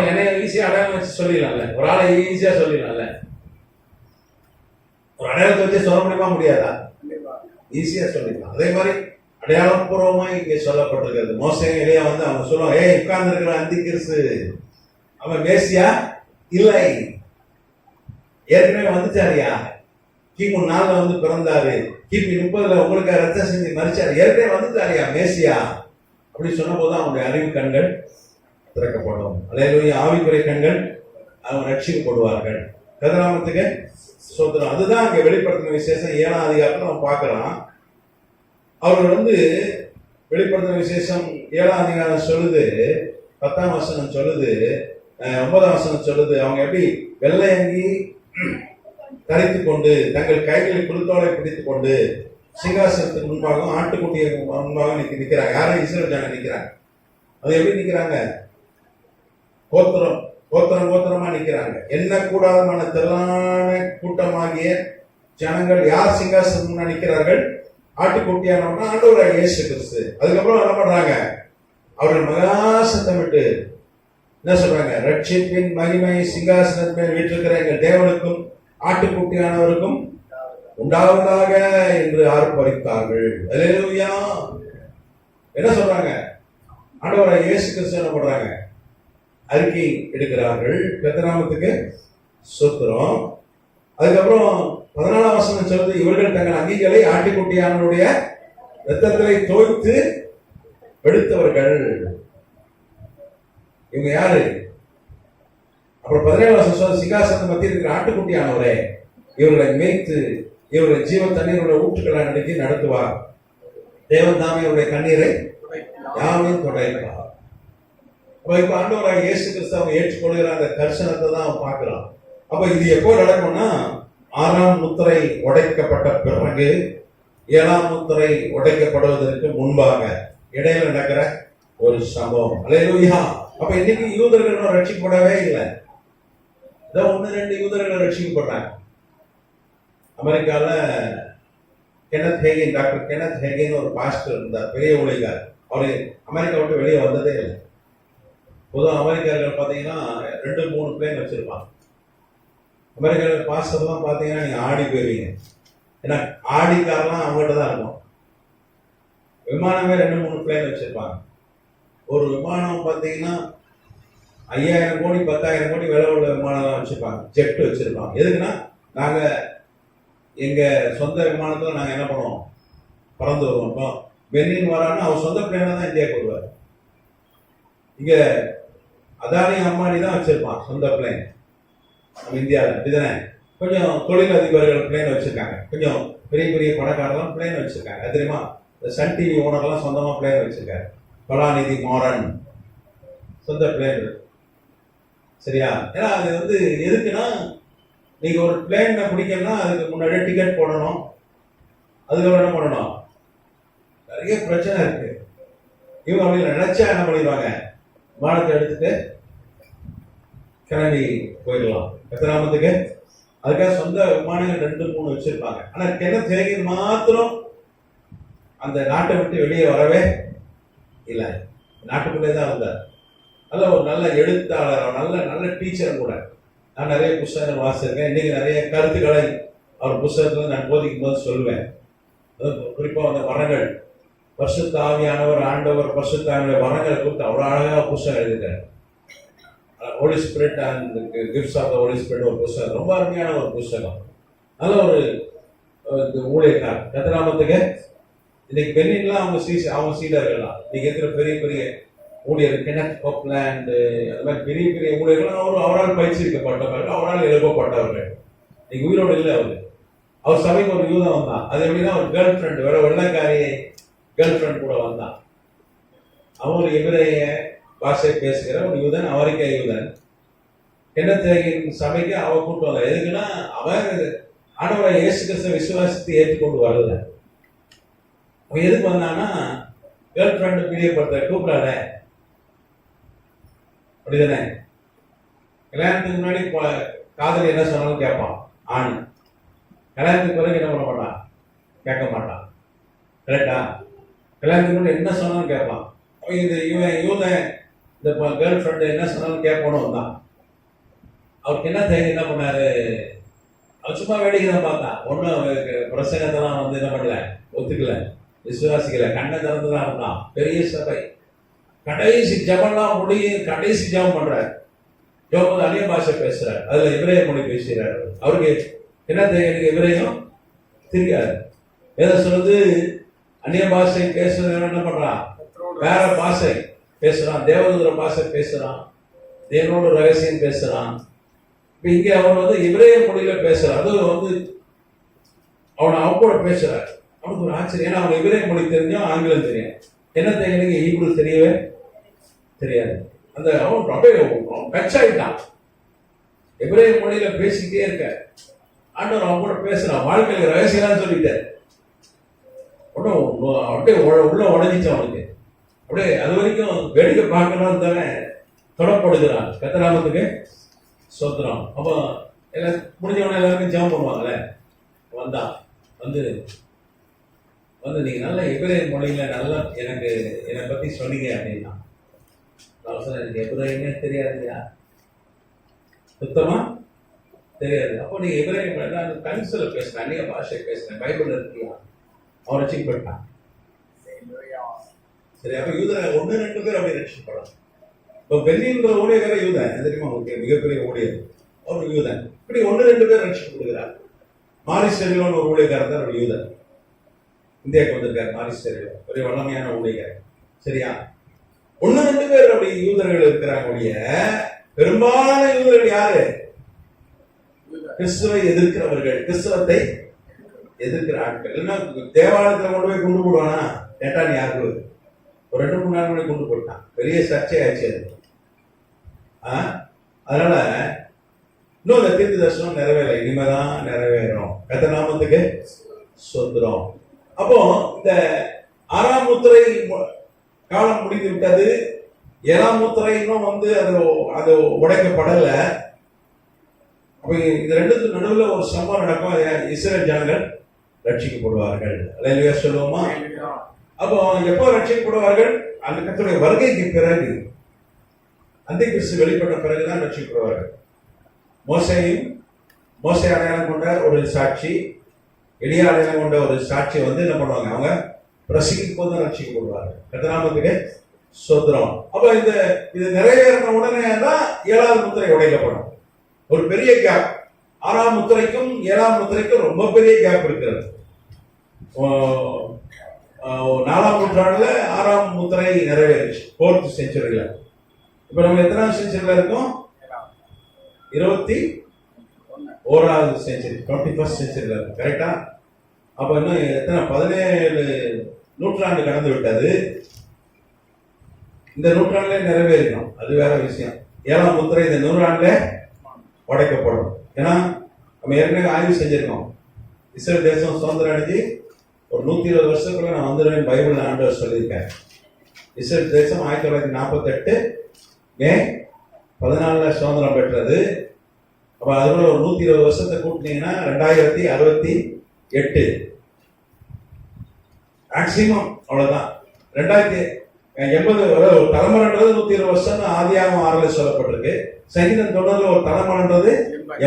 என்னைய ஈஸியா அடையாளம் வச்சு சொல்லிடலாம்ல, ஒரு ஆளை ஈஸியா சொல்லிடலாம்ல. ஒரு அடையாளத்தை வச்சு சொல்ல முடியுமா? முடியாதா? ஈஸியா சொல்லிடலாம். அதே மாதிரி அடையாளம் பூர்வமா இங்க சொல்லப்பட்டிருக்கிறது. மோசே எலியா அவங்க சொல்லுவாங்க, ஏய் உட்கார்ந்து இருக்கிற அந்தி கிறிஸ்து அவன் மேசியா இல்லை, ஏற்கனவே வந்துச்சாரியா, கிமு 4 பிறந்தாரு, கிபி 30 உங்களுக்கு ரத்தம் செஞ்சு மறிச்சாரு, ஏற்கனவே வந்துட்டாரியா மேசியா அப்படி சொன்ன போது அவனுடைய அறிவு கண்கள் திறக்கப்படும். அல்லேலூயா. ஆவிக்குறை கண்கள் அவங்க ரட்சிக்கப்படுவார்கள். கதிராமத்துக்கு சோதனம். அதுதான் அங்க வெளிப்படுத்தின விசேஷம் 7ஆம் அதிகாரத்துல நம்ம பார்க்கலாம். அவர்கள் வெளிப்படுத்தின விசேஷம் 7ஆம் அதிகாரம் சொல்லுது, 10ஆம் வசனம் சொல்லுது, 9ஆம் வசனம் சொல்லுது, அவங்க எப்படி வெள்ளை அங்கி தரித்துக் கொண்டு தங்கள் கைகளில் குளுத்தோலை பிடித்துக் கொண்டு சிங்காசனத்துக்கு முன்பாகவும் ஆட்டுக்குட்டியை முன்பாக நிக்கிறாங்க. யாரும் இஸ்ரேல் ஜனம் நிக்கிறாங்க. அது எப்படி நிக்கிறாங்க? கோத்திரமா நிக்கிறாங்க. என்ன கூடாதமான திரளான கூட்டமாகிய ஜனங்கள் யார் சிங்காசனம் முன்னாடி நிற்கிறார்கள்? ஆட்டுக்குட்டியானவனா ஆண்டவராகிய இயேசு கிறிஸ்து. அதுக்கப்புறம் என்ன பண்றாங்க? அவர்கள் மகா சத்தமிட்டு என்ன சொல்றாங்க? ரட்சிப்பின் மகிமை சிங்காசனத்தின் மேல் வீற்றிருக்கிற எங்கள் தேவனுக்கும் ஆட்டுக்குட்டியானவருக்கும் உண்டாவதாக என்று ஆர்ப்பரித்தார்கள். அல்லேலூயா. என்ன சொல்றாங்க? ஆண்டவராகிய இயேசு கிறிஸ்து என்ன பண்றாங்க? அறிக்கை எடுக்கிறார்கள். கர்த்தநாமத்துக்கு ஸ்தோத்திரம். அதுக்கப்புறம் 14ஆம் வசனம் சொல்லுது, இவர்கள் தங்கள் அங்கிகளை ஆட்டுக்குட்டியானவருடைய இரத்தத்திலே தோய்த்து எடுத்தவர்கள். இவங்க யாரு? அப்புறம் 17ஆம் வசனம், சிங்காசனத்தை மத்தியில் இருக்கிற ஆட்டுக்குட்டியானவரே இவர்களை மேய்த்து இவருடைய ஜீவ தண்ணீருடைய ஊற்றுக்களை நடத்தி நடத்துவார். தேவன் தாமே இவருடைய கண்ணீரை யாமே தொடைப்பார். இப்ப ஆண்டவராக இயேசு கிறிஸ்து அவங்க ஏற்றுக்கொள்கிற அந்த தரிசனத்தை தான் பார்க்கலாம். அப்ப இது எப்போ நடக்கும்னா 6ஆம் முத்திரை உடைக்கப்பட்ட பிறகு 7ஆம் முத்திரை உடைக்கப்படுவதற்கு முன்பாக இடையில நடக்கிற ஒரு சம்பவம். அல்லேலூயா. அப்ப இன்னைக்கு யூதர்கள் ரட்சிக்கப்படவே இல்லை. 1-2 யூதர்கள் ரட்சிக்கப்படுறாங்க. அமெரிக்கால டாக்டர் கெனத் ஹேகின் ஒரு பாஸ்டர் இருந்தார், பெரிய ஊழியர். அவரு அமெரிக்கா விட்டு வெளியே வந்ததே இல்லை. பொதுவாக அமெரிக்கர்கள் பார்த்தீங்கன்னா 2-3 பிளேன் வச்சிருப்பாங்க. அமெரிக்காவில் பாஸ்டர்லாம் பார்த்தீங்கன்னா நீங்க ஆடி போயிருவீங்க. ஏன்னா ஆடி கார்லாம் அவங்ககிட்ட தான் இருக்கும். விமானமே 2-3 பிளேன் வச்சிருப்பாங்க. ஒரு விமானம் பார்த்தீங்கன்னா 5000 கோடி 10,000 கோடி விலை உள்ள விமானம்லாம் வச்சிருப்பாங்க, ஜெட் வச்சிருப்பாங்க. எதுக்குன்னா நாங்க எங்க சொந்த விமானத்துல நாங்க என்ன பண்ணுவோம், பறந்து வருவோம். இப்போ பெனின் வரான்னு அவர் சொந்த பிளேனை தான் இந்தியாவுக்கு வருவார். இங்க அதானி அம்பானி தான் வச்சிருப்பான் சொந்த பிளேன் நம்ம இந்தியாவில். அப்படிதானே? கொஞ்சம் தொழிலதிபர்கள் பிளேன் வச்சிருக்காங்க, கொஞ்சம் பெரிய பெரிய பணக்காரலாம் பிளேன் வச்சிருக்காங்க. அது தெரியுமா? இந்த சன் டிவி ஓனர்லாம் சொந்தமா பிளேன் வச்சிருக்காரு. கலாநிதி மாறன் சொந்த பிளேன் இருக்கு. சரியா? ஏன்னா அது வந்து எதுக்குன்னா, நீங்க ஒரு பிளேனை பிடிக்கணும்னா அதுக்கு முன்னாடியே டிக்கெட் போடணும். அதுக்கப்புறம் என்ன பண்ணணும், நிறைய பிரச்சனை இருக்கு. இவங்க அப்படி நினைச்சா என்ன பண்ணிடுவாங்க, விமானத்தை எடுத்துட்டு கிளம்பி போயிடலாம். எத்தனாமத்துக்கு அதுக்காக சொந்த விமானங்கள் 2-3 வச்சிருப்பாங்க. ஆனா கென்னத் ஹேகின் மாத்திரம் அந்த நாட்டை விட்டு வெளியே வரவே இல்லை, நாட்டுக்குள்ளே தான் இருந்தார். நல்ல ஒரு நல்ல எழுத்தாளர், நல்ல நல்ல டீச்சர் கூட. நான் நிறைய புத்தகங்கள் வாசிச்சிருக்கேன். இன்னைக்கு நிறைய கருத்துக்களை அவர் புத்தகத்துல நான் போதிக்கும் போது சொல்லுவேன். குறிப்பா அந்த வரங்கள், பரிசுத்த ஆவியானவர், ஆண்டவர் பரிசுத்த ஆவியானவர் வரங்களை குறித்து அவ்வளவு அழகா புத்தகம் எழுதிட்டார். Holy Spirit and gifts of the Holy Spirit ஒரு புத்தகம், ரொம்ப அருமையான ஒரு புத்தகம். நல்ல ஒரு ஊழியக்கார். கத்தராமத்துக்கு இன்னைக்கு பெண்ணின்லாம் அவங்க சீடர்கள் தான். இன்னைக்கு இருக்கிற பெரிய பெரிய ஊழியர் கெனத் கோப்லாண்ட், அது மாதிரி பெரிய பெரிய ஊழியர்கள் அவரால் பயிற்சிக்கப்பட்டவர்கள், அவரால் எழுப்பப்பட்டவர்கள். இன்னைக்கு உயிரோடு இல்லை அவரு. அவர் சபைக்கு ஒரு யூதன் வந்தான். அது எப்படின்னா ஒரு கேர்ள் ஃப்ரெண்ட், வேற வெள்ளக்காரி கேர்ள் ஃப்ரெண்ட் கூட வந்தான். அவன் ஒரு எபிரேய பாஷை பேசுகிற ஒரு யூதன், அமெரிக்க யூதன். கென்னத் ஹேகின் சபைக்கு அவ கூட்டு வந்தான். எதுக்குன்னா அவன் ஆண்டவரை இயேசு கிறிஸ்துவை விசுவாசத்தை ஏற்றுக்கொண்டு வரல. அவன் எதுக்கு வந்தான்னா, கேர்ள் ஃப்ரெண்ட் பிரியப்படுத்த கூப்பிடாத, அப்படிதானே? கல்யாணத்துக்கு முன்னாடி காதலி என்ன சொன்னாலும் கேட்பான் ஆண். கல்யாணத்துக்கு பிறகு என்ன பண்ண மாட்டான், கேட்க மாட்டான். கரெக்டா? கல்யாணத்துக்கு முன்னாடி என்ன சொன்னாலும் கேட்பான். இவன் யூதன் இந்த கேர்ள் ஃப்ரெண்டு என்ன சொன்னாலும் கேட்பணும் தான். அவருக்கு என்ன தெரியும், என்ன பண்ணாரு, அவர் சும்மா வேடிக்கை தான் பார்த்தான். ஒன்றும் பிரசங்கத்தெல்லாம் வந்து என்ன பண்ணல, ஒத்துக்கல, விசுவாசிக்கல, கண்ணை திறந்து தான் இருந்தான். பெரிய சபை, கடைசி ஜபம்லாம் முடியும், கடைசி ஜபம் பண்றாரு. ஜபம் அந்நிய பாஷை பேசுறாரு, அதுல எபிரேய மொழி பேசுறாரு. அவருக்கு என்ன தெரியும், எபிரேயம் தெரியாது. எதை சொல்லுது, அந்நிய பாஷை பேசுறவன் என்ன பண்றான், வேற பாஷை பேசுறான், தேவதூர பாஷை பேசுறான், தேவனோட ரகசியம் பேசுறான். இப்ப இங்க அவன் வந்து எபிரேய மொழியில பேசுறான். அது வந்து அவன் கூட பேசுறாரு. அவனுக்கு ஒரு ஆச்சரியம், ஏன்னா அவன் எபிரேய மொழி தெரிஞ்சும் ஆங்கிலம் தெரியும். என்ன தெரியும், ஹீப்ரு தெரியவே தெரியாது. அந்த அவன் அப்படியே டச் ஆயிட்டான். எபிரேய மொழியில பேசிக்கிட்டே இருக்க, ஆண்டவர் அவன் கூட பேசுறான். வாழ்க்கையில ரகசியம் சொல்லிட்டார். அப்படியே உள்ள உடஞ்சிச்சு அவனுக்கு. அப்படியே அது வரைக்கும் வேடிக்கை பார்க்கணும் தானே தொடப்படுகிறான். கத்தராமத்துக்கு சொத்துறான். அப்போ எல்லாம் முடிஞ்சவன எல்லாருக்கும் ஜெபம் பண்ணுவாங்கல்ல. வந்தான், வந்து நீங்க நல்ல எபிரேய மொழியில நல்லா எனக்கு என்னை பத்தி சொன்னீங்க அப்படின்னா. எனக்கு எபிரேயமே தெரியாதுயா, சுத்தமா தெரியாது. அப்போ நீங்க எபிரேய கன்சில பேசுறேன், அந்நிய பாஷை பேசுறேன், பைபிள் இருக்கியா, அவன் ரட்சிக்கப்பட்டான். சரி, அப்ப யூதன் 1-2 பேர் அப்படி ரட்சிக்கப்படலாம். இப்போ பெண்ணின்ற ஊழியர் யூதன் தெரியுமா உங்களுக்கு, மிகப்பெரிய ஊழியர் அவர் யூதன். இப்படி 1-2 பேர் ரட்சிக்கப்படுகிறார். மாரிஸ் செல்வன் ஒரு ஊழியக்காரர் தான் ஒரு யூதன், இந்தியாவுக்கு வந்திருக்காரு. மாரிஸ் செல்வன் ஒரு வல்லமையான ஊழியர். சரியா? 1-2 பேர் அப்படி யூதர்கள் இருக்கிறாங்க. பெரும்பாலான யூதர்கள் யாரு, கிறிஸ்துவை எதிர்க்கிறவர்கள், கிறிஸ்தவத்தை எதிர்க்கிற ஆட்கள். இல்லைன்னா தேவாலயத்தில் கொண்டு போய் குண்டு போடுவானா, கேட்டான் யாருக்கு ஒரு 2-3 நாள் மணி கொண்டு போட்டான். பெரிய சர்ச்சை ஆச்சு அது. அதனால இன்னும் அந்த தீர்க்க தரிசனம் நிறைவேற, இனிமேதான் நிறைவேறும். கர்த்தர் நாமத்துக்கு சொத்துறோம். அப்போ இந்த 6ஆம் முத்திரை காலம் முடிந்து விட்டது. 7ஆம் முத்திரை இன்னும் வந்து அது உடைக்கப்படல. அப்ப இது ரெண்டுக்கு நடுவில் ஒரு சம்பவம் நடக்கும். இஸ்ரேல் ஜனங்கள் ரட்சிக்கப்படுவார்கள். அல்லேலூயா சொல்லுவோமா? அப்போ எப்போ ரட்சிக்கப்படுவார்கள்? அந்த கர்த்தருடைய வருகைக்கு பிறகு, அந்தி கிறிஸ்து வெளிப்பட்ட பிறகுதான் ரட்சிக்கப்படுவார்கள். மோசேயும் மோசே அடையாளம் கொண்ட ஒரு சாட்சி, எளிய அடையாளம் கொண்ட ஒரு சாட்சி வந்து என்ன பண்ணுவாங்க, அவங்க பிரசங்கிக்கும் போது ரட்சிக்கப்படுவாங்க. கர்த்தநாமத்துக்கு ஸ்தோத்திரம். அப்ப இது நிறைவேறின உடனே தான் 7வது முத்திரை உடைக்கப்படும். ஒரு பெரிய கேப், 6ஆம் முத்திரைக்கும் 7ஆம் முத்திரைக்கும் ரொம்ப பெரிய கேப் இருக்கிறது. 4ஆம் நூற்றாண்டுல 6ஆம் முத்திரை நிறைவேறிச்சு, 4th செஞ்சுரியில. இப்ப நம்ம எத்தனாவது செஞ்சுரியில இருக்கோம்? 21வது செஞ்சுரி, 21st செஞ்சுரியில இருக்கும். கரெக்டா? அப்ப இன்னும் எத்தனை 17 நூற்றாண்டு கடந்து விட்டது. இந்த நூற்றாண்டுல நிறைவேறிடும், அது வேற விஷயம். 7ஆம் முத்திரை இந்த நூற்றாண்டுல உடைக்கப்படும். ஏன்னா நம்ம ஏற்கனவே ஆய்வு செஞ்சிருக்கோம். இஸ்ரேல் தேசம் சுதந்திரம் அடைஞ்சு ஒரு 120 வருஷத்துக்குள்ள நான் வந்துடுவேன் பைபிள் ஆண்டவர் சொல்லியிருக்கேன். இஸ்ரேல் தேசம் 1948 மே 14 சுதந்திரம் பெற்றது. அப்ப அதுக்குள்ள ஒரு 120 வருஷத்தை கூட்டினீங்கன்னா 2068 மேக்சிமம். அவ்வளவுதான். 2080 ஒரு தலைமுறைன்றது 120 வருஷம் ஆதியாகமம் 6ல் சொல்லப்பட்டிருக்கு. சங்கீதம் 90 ஒரு தலைமுறைன்றது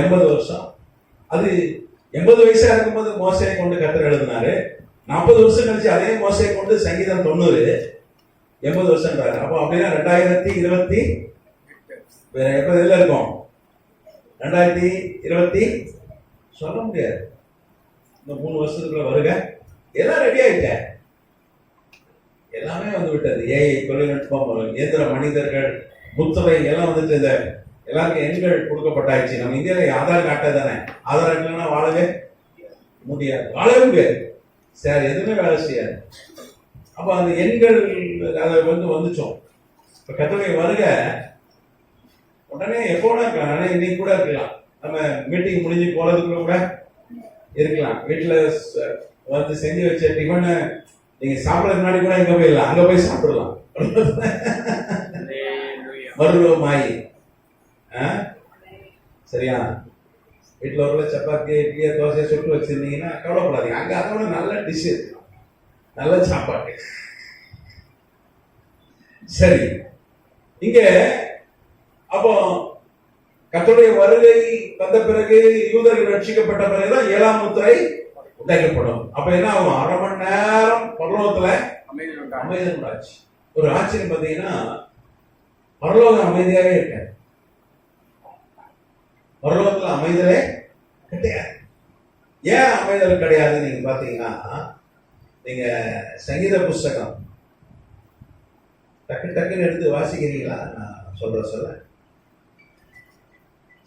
80 வருஷம். அது 80 வயசா இருக்கும்போது மோசையை கொண்டு கர்த்தர் எழுதினாரு. 40 வருஷம் கழிச்சு அதே மோசையை கொண்டு சங்கீதம் 90 80 வருஷம்ன்றாரு. அப்போ அப்படின்னா 2020 எப்ப இதுல இருக்கும்? 2020 சொல்ல முடியாது. இந்த 3 வருஷத்துக்குள்ள வருக எல்லாம் ரெடி ஆயிட்டேன், எல்லாமே வந்து விட்டது. ஏஐ தொழில்நுட்பம், இயந்திர மனிதர்கள், முத்திரை எல்லாம் வந்துட்டு இந்த எல்லாருக்கும் எண்கள் கொடுக்கப்பட்டாச்சு. நம்ம இந்தியாவில் ஆதார் கார்டை தானே, ஆதார் இல்லைன்னா வாழவே முடியாது, வாழவே முடியாது சார், எதுவுமே வேலை செய்யாது. அப்ப அந்த எண்கள் அதை வந்துச்சோம். இப்ப கர்த்தருடைய வருக உடனே எப்போனா இருக்கலாம். ஆனா இன்னைக்கு கூட இருக்கலாம், நம்ம மீட்டிங் முடிஞ்சு போறதுக்குள்ள கூட இருக்கலாம். வீட்டுல வந்து செஞ்சு வச்ச டிஃபனை நீங்க சாப்பிடறதுக்கு முன்னாடி கூட எங்க போயிடலாம், அங்க போய் சாப்பிடலாம். மருவமாயி சரியா? வீட்டுல ஒரு சப்பாத்தி, இட்லியை, தோசை சுட்டு வச்சிருந்தீங்கன்னா கவலைப்படாதீங்க, அங்க அதோட நல்ல டிஷ் இருக்கு, நல்ல சாப்பாடு. சரி, இங்க அப்போ கர்த்தருடைய வருகை வந்த பிறகு, யூதர்கள் ரட்சிக்கப்பட்ட பிறகுதான் 7ஆம் முத்திரை உடைக்கப்படும். அப்ப என்ன ஆகும்? 1/2 மணி நேரம் பரலோகத்துல அமைதி உண்டாச்சு. ஒரு ஆச்சரியம் பார்த்தீங்கன்னா, பரலோகம் அமைதியாவே இருக்காது. பரலோகத்துல அமைதலே கிடையாது. ஏன் அமைதல் கிடையாது? நீங்க பாத்தீங்கன்னா, நீங்க சங்கீத புஸ்தகம் டக்கு டக்குன்னு எடுத்து வாசிக்கிறீங்களா? நான் சொல்ல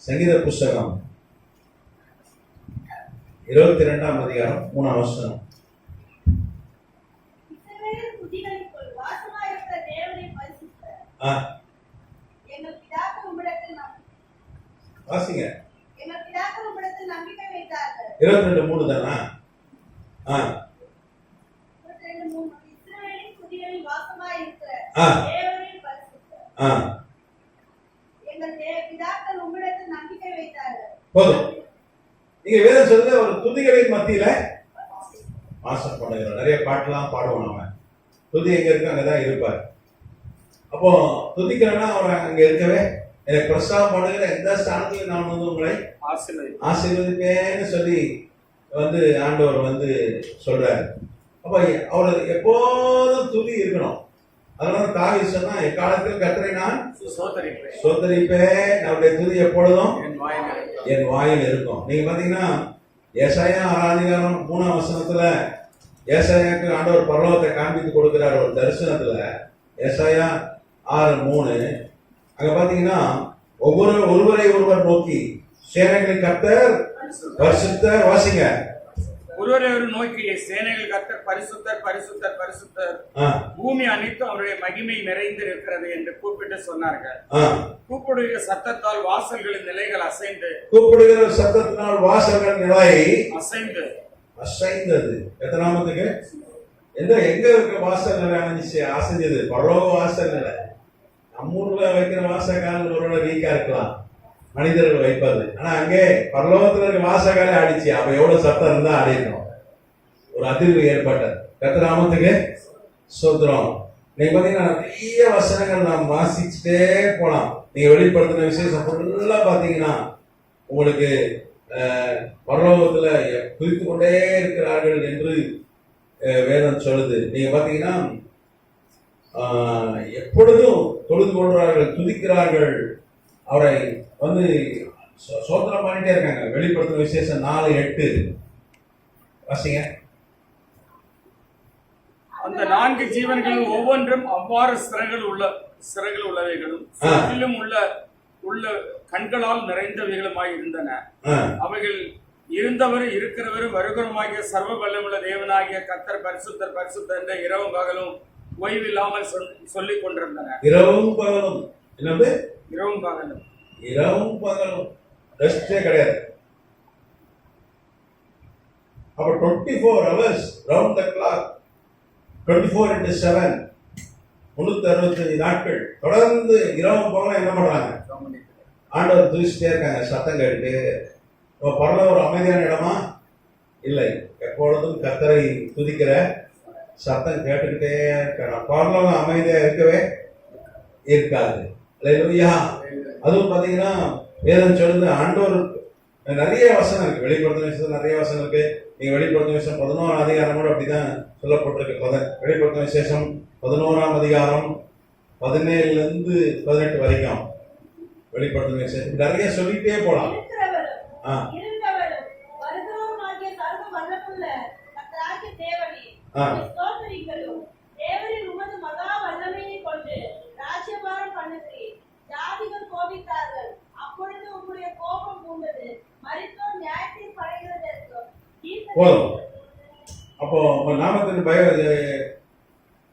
சங்கீத புஸ்தகம் 22ஆம் அதிகாரம் 3ஆம் வசனம். வாசிங்க. 22:3 தானா? போதும். நீங்க வேதம் சொல்லுங்க, ஒரு துதிகளின் மத்தியில வாசம் பண்ணுகிறோம். நிறைய பாட்டுலாம் பாடுவோம் நம்ம. துதி எங்க இருக்கு அங்கதான் இருப்பார். அப்போ துதிக்கிறேன்னா அவர் அங்க இருக்கவே, எனக்கு பிரஸ்தாபம் பண்ணுகிற எந்த ஸ்தானத்துல நான் வந்து உங்களை ஆசீர்வதிப்பேன்னு சொல்லி வந்து ஆண்டவர் வந்து சொல்றாரு. அப்ப அவர் எப்போதும் துதி இருக்கணும். அதனால தாவீது சொன்னா, எக்காலத்தில் கர்த்தரை நான் சோதரிப்பேன், அவருடைய துதி எப்பொழுதும் என் வாயில் இருக்கும். நீங்க பாத்தீங்கன்னா ஏசாயா 6ஆம் அதிகாரம் 3ஆம் வசனத்துல ஏசாயாக்கு ஆண்டவர் பரலோகத்தை காண்பித்து கொடுக்கிறார் ஒரு தரிசனத்துல. ஏசாயா 6:3 அங்க பாத்தீங்கன்னா, ஒருவரை ஒருவர் நோக்கி சேனைகளின் கர்த்தர் பரிசுத்தர், வாசிங்க. ஒருவரை நோக்கி சேனைகள் கர்த்தர் பரிசுத்தர் பரிசுத்தர் பரிசுத்தர், பூமி அனைத்தும் அவருடைய மகிமை நிறைந்து இருக்கிறது என்று கூப்பிட்டு சொன்னார்கள். கூப்பிடுகிற சத்தத்தால் வாசல்களின் நிலைகள் அசைந்து, கூப்பிடுகிற சத்தத்தினால் வாசல்கள் நிலை அசைந்தது. எத்தனாமத்துக்கு எங்க இருக்க வாசல் நிலை அசைஞ்சது? பரலோக வாசல் நிலை. நம்ம ஊர்ல வைக்கிற வாசக்கால் ஒரு வீக்கா இருக்கலாம், மனிதர்கள் வைப்பது. ஆனா அங்கே பரலோகத்துல இருக்க வாசகாலே ஆடிச்சு. அப்ப எவ்வளவு சத்தம் இருந்தா ஆடிடணும். ஒரு அதிர்வு ஏற்பட்டது. கர்த்தர் நாமத்துக்கு ஸ்தோத்திரம். நீங்க பாத்தீங்கன்னா நிறைய வசனங்கள் நாம் வாசிச்சுட்டே போலாம். நீங்க வெளிப்படுத்தின விசேஷம் ஃபுல்லா பாத்தீங்கன்னா உங்களுக்கு பரலோகத்துல துதித்துக் கொண்டே இருக்கிறார்கள் என்று வேதம் சொல்லுது. நீங்க பாத்தீங்கன்னா எப்பொழுதும் தொழுது கொள்றார்கள், துதிக்கிறார்கள், அவரை வந்து சோத்திரம் பண்ணிட்டே இருக்காங்க. வெளிப்படுத்தும் விசேஷம் 4:8 வாசிங்க. அந்த 4 ஜீவன்களும் ஒவ்வொன்றும் அவ்வாறு சிறகுகள் உள்ளவைகளும் சுற்றிலும் உள்ள கண்களால் நிறைந்தவைகளுமாய் இருந்தன. அவைகள் இருந்தவர் இருக்கிறவர் வருகிறவருமாகிய சர்வ வல்லமுள்ள தேவனாகிய கர்த்தர் பரிசுத்தர் பரிசுத்தர் என்ற இரவும் பகலும் ஓய்வில்லாமல் சொல்லிக் கொண்டிருந்தன. இரவும் பகலும் என்னது? இரவும் பகலும். இரவும் பகலும் ரெஸ்டே கிடையாது. அப்ப 24 hours round the clock, 24/7 365 நாட்கள் தொடர்ந்து இரவும் பகலும் என்ன பண்றாங்க? ஆண்டவர் துதிச்சுட்டே இருக்காங்க, சத்தம் கேட்டு. பரலோகம் ஒரு அமைதியான இடமா? இல்லை, எப்பொழுதும் கர்த்தரை துதிக்கிற சத்தம் கேட்டுக்கிட்டே இருக்கணும். பரலோகம் அமைதியா இருக்கவே இருக்காது. அல்லேலூயா. அதுவும் பாத்தீங்கன்னா வேதம் சொல்லுது, ஆண்டவர் நிறைய வசனம் இருக்கு. வெளிப்படுத்தும் விஷயத்துல நிறைய வசனம் இருக்கு. நீங்க வெளிப்படுத்தும் விசேஷம் 11ஆம் அதிகாரம் கூட அப்படிதான் சொல்லப்பட்டிருக்கு. வெளிப்படுத்தும் விசேஷம் 11ஆம் அதிகாரம் 17 18 வரைக்கும் வெளிப்படுத்தும் விசேஷம் நிறைய சொல்லிட்டே போலாம். போதும். அப்போ நாமத்தின்